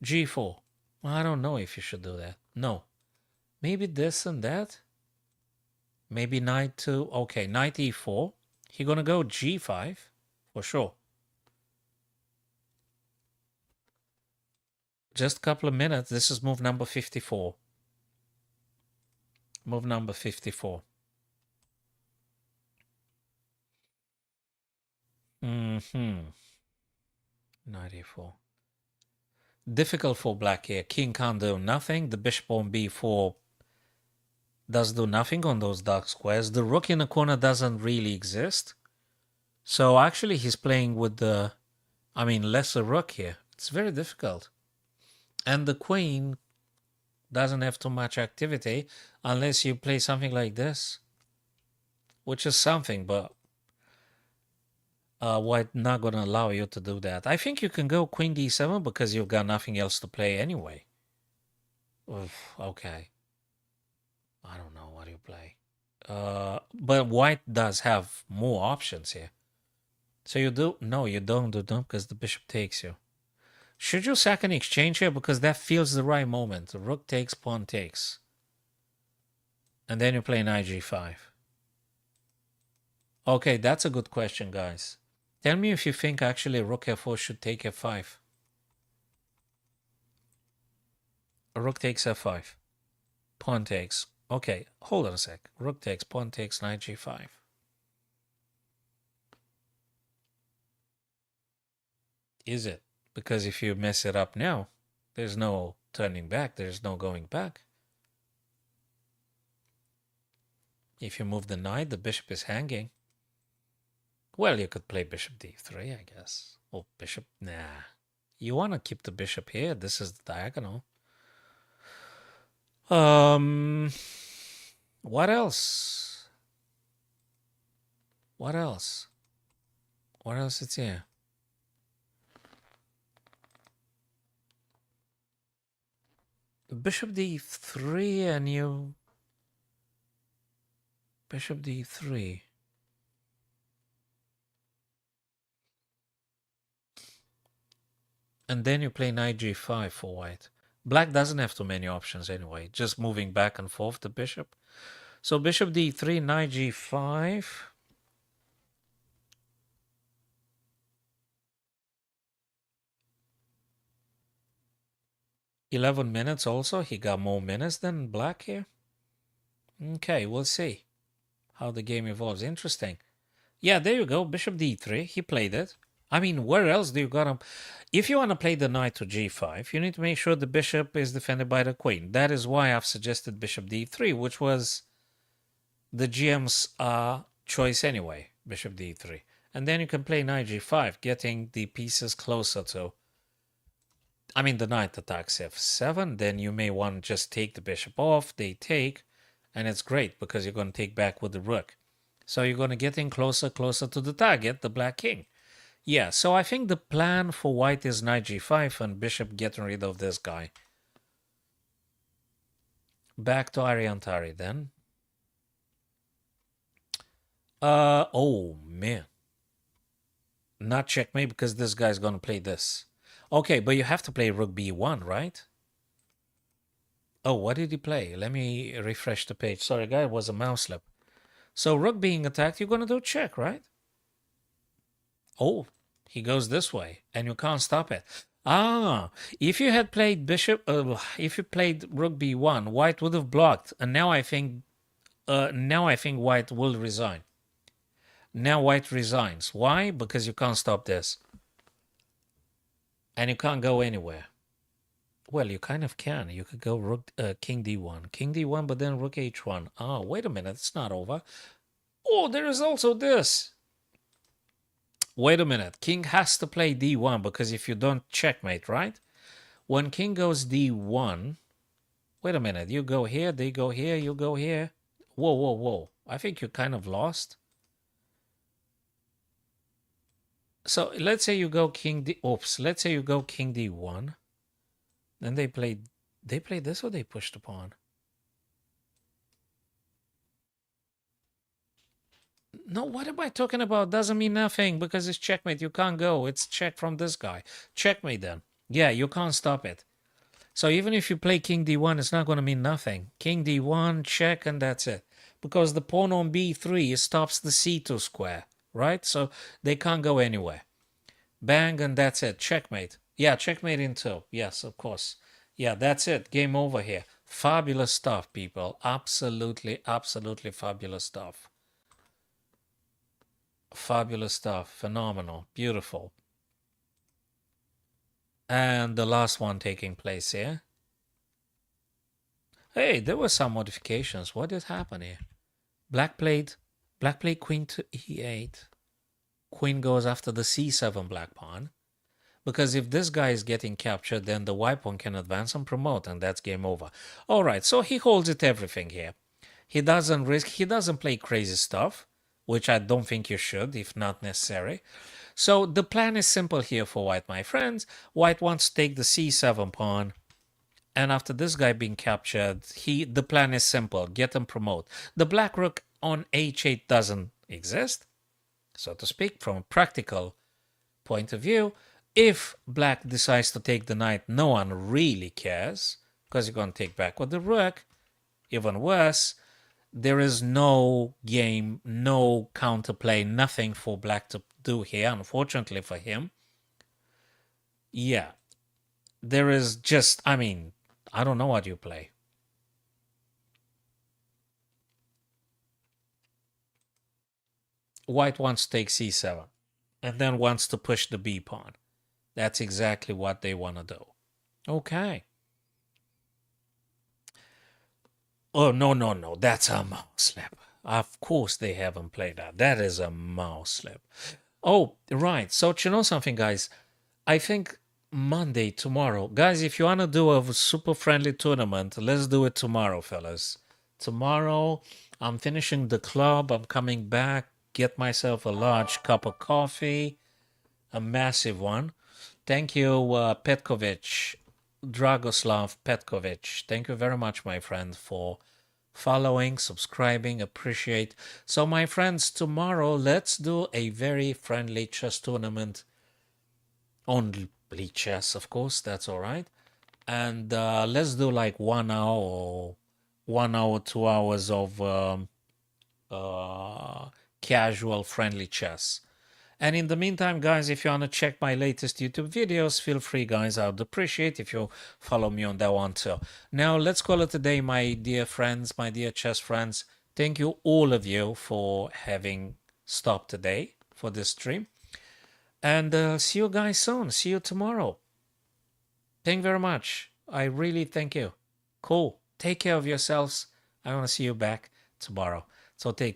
g4. I don't know if you should do that. No. Maybe this and that. Maybe knight to... Okay, knight e4. He's going to go g5 for sure. Just a couple of minutes. This is move number 54. Move number 54. Knight e4. Difficult for black here. King can't do nothing. The bishop on b4 does do nothing on those dark squares. The rook in the corner doesn't really exist. So actually he's playing with the, lesser rook here. It's very difficult. And the queen doesn't have too much activity unless you play something like this, which is something, but white not going to allow you to do that. I think you can go queen d7 because you've got nothing else to play anyway. Oof, okay. I don't know what you play. But white does have more options here. So you do? No, you don't do them because the bishop takes you. Should you sack an exchange here? Because that feels the right moment. Rook takes, pawn takes. And then you play knight g5. Okay, that's a good question, guys. Tell me if you think actually rook f4 should take f5. Rook takes f5. Pawn takes. Okay, hold on a sec. Rook takes, pawn takes, knight g5. Is it? Because if you mess it up now, there's no turning back. There's no going back. If you move the knight, the bishop is hanging. Well, you could play bishop d3, I guess. Oh, bishop, nah. You want to keep the bishop here. This is the diagonal. What else? What else? What else is here? Bishop d3 and you... Bishop d3. And then you play knight g5 for white. Black doesn't have too many options anyway, just moving back and forth the bishop. So bishop d3, knight g5. "11 minutes also. He got more minutes than black here. Okay, we'll see how the game evolves. Interesting. Yeah, there you go. Bishop d3. He played it. I mean, where else do you got him? If you want to play the knight to g5, you need to make sure the bishop is defended by the queen. That is why I've suggested bishop d3, which was the GM's choice anyway, bishop d3. And then you can play knight g5, getting the pieces closer to... I mean, the knight attacks f7, then you may want to just take the bishop off, they take, and it's great because you're going to take back with the rook. So you're going to get in closer to the target, the black king. Yeah, so I think the plan for white is knight g5 and bishop getting rid of this guy. Back to Ariantari then. Oh, man. Not checkmate because this guy's going to play this. Okay, but you have to play rook b1, right? Oh, what did he play? Let me refresh the page. Sorry, guy, it was a mouse slip. So rook being attacked, you're going to do check, right? Oh, he goes this way, and you can't stop it. Ah, if you had played bishop, if you played rook b1, white would have blocked, and now I think white will resign. Now white resigns. Why? Because you can't stop this. And you can't go anywhere. Well, you kind of can. You could go rook, king d1. King d1, but then rook h1. Oh, wait a minute. It's not over. Oh, there is also this. Wait a minute. King has to play d1 because if you don't checkmate, right? When king goes d1... Wait a minute. You go here, they go here, you go here. Whoa, whoa, whoa. I think you kind of lost. So let's say you go king d... Oops. Let's say you go king d1. Then they played this or they pushed the pawn? No, what am I talking about? Doesn't mean nothing because it's checkmate. You can't go. It's check from this guy. Checkmate then. Yeah, you can't stop it. So even if you play king d1, it's not going to mean nothing. King d1, check, and that's it. Because the pawn on b3 stops the c2 square, right? So they can't go anywhere. Bang, and that's it. Checkmate. Yeah, checkmate in two. Yes, of course. Yeah, that's it. Game over here. Fabulous stuff, people. Absolutely, absolutely fabulous stuff. Fabulous stuff. Phenomenal. Beautiful. And the last one taking place here. Hey, there were some modifications. What did happen here? Black played queen to e8. Queen goes after the c7 black pawn. Because if this guy is getting captured, then the white pawn can advance and promote, and that's game over. All right, so he holds it everything here. He doesn't risk, he doesn't play crazy stuff, which I don't think you should, if not necessary. So the plan is simple here for white, my friends. White wants to take the c7 pawn, and after this guy being captured, the plan is simple, get and promote. The black rook on h8 doesn't exist, so to speak, from a practical point of view. If black decides to take the knight, no one really cares, because you're going to take back with the rook. Even worse, There is no game, no counterplay, nothing for black to do here, unfortunately for him. Yeah, there is just, I mean, I don't know what you play. White wants to take c7 and then wants to push the b pawn. That's exactly what they want to do. Okay. Oh, no, no, no. That's a mouse slip. Of course they haven't played that. That is a mouse slip. Oh, right. So, you know something, guys? I think Monday, tomorrow. Guys, if you want to do a super friendly tournament, let's do it tomorrow, fellas. Tomorrow, I'm finishing the club. I'm coming back, get myself a large cup of coffee, a massive one. Thank you, Petkovic, Dragoslav Petkovic. Thank you very much, my friend, for following, subscribing, appreciate. So, my friends, tomorrow let's do a very friendly chess tournament. Only chess, of course, that's all right. And let's do like 1 hour or 1 hour, 2 hours of casual, friendly chess. And in the meantime, guys, if you want to check my latest YouTube videos, feel free, guys. I would appreciate if you follow me on that one too. Now, let's call it a day, my dear friends, my dear chess friends. Thank you, all of you, for having stopped today for this stream. And see you guys soon. See you tomorrow. Thank you very much. I really thank you. Cool. Take care of yourselves. I want to see you back tomorrow. So take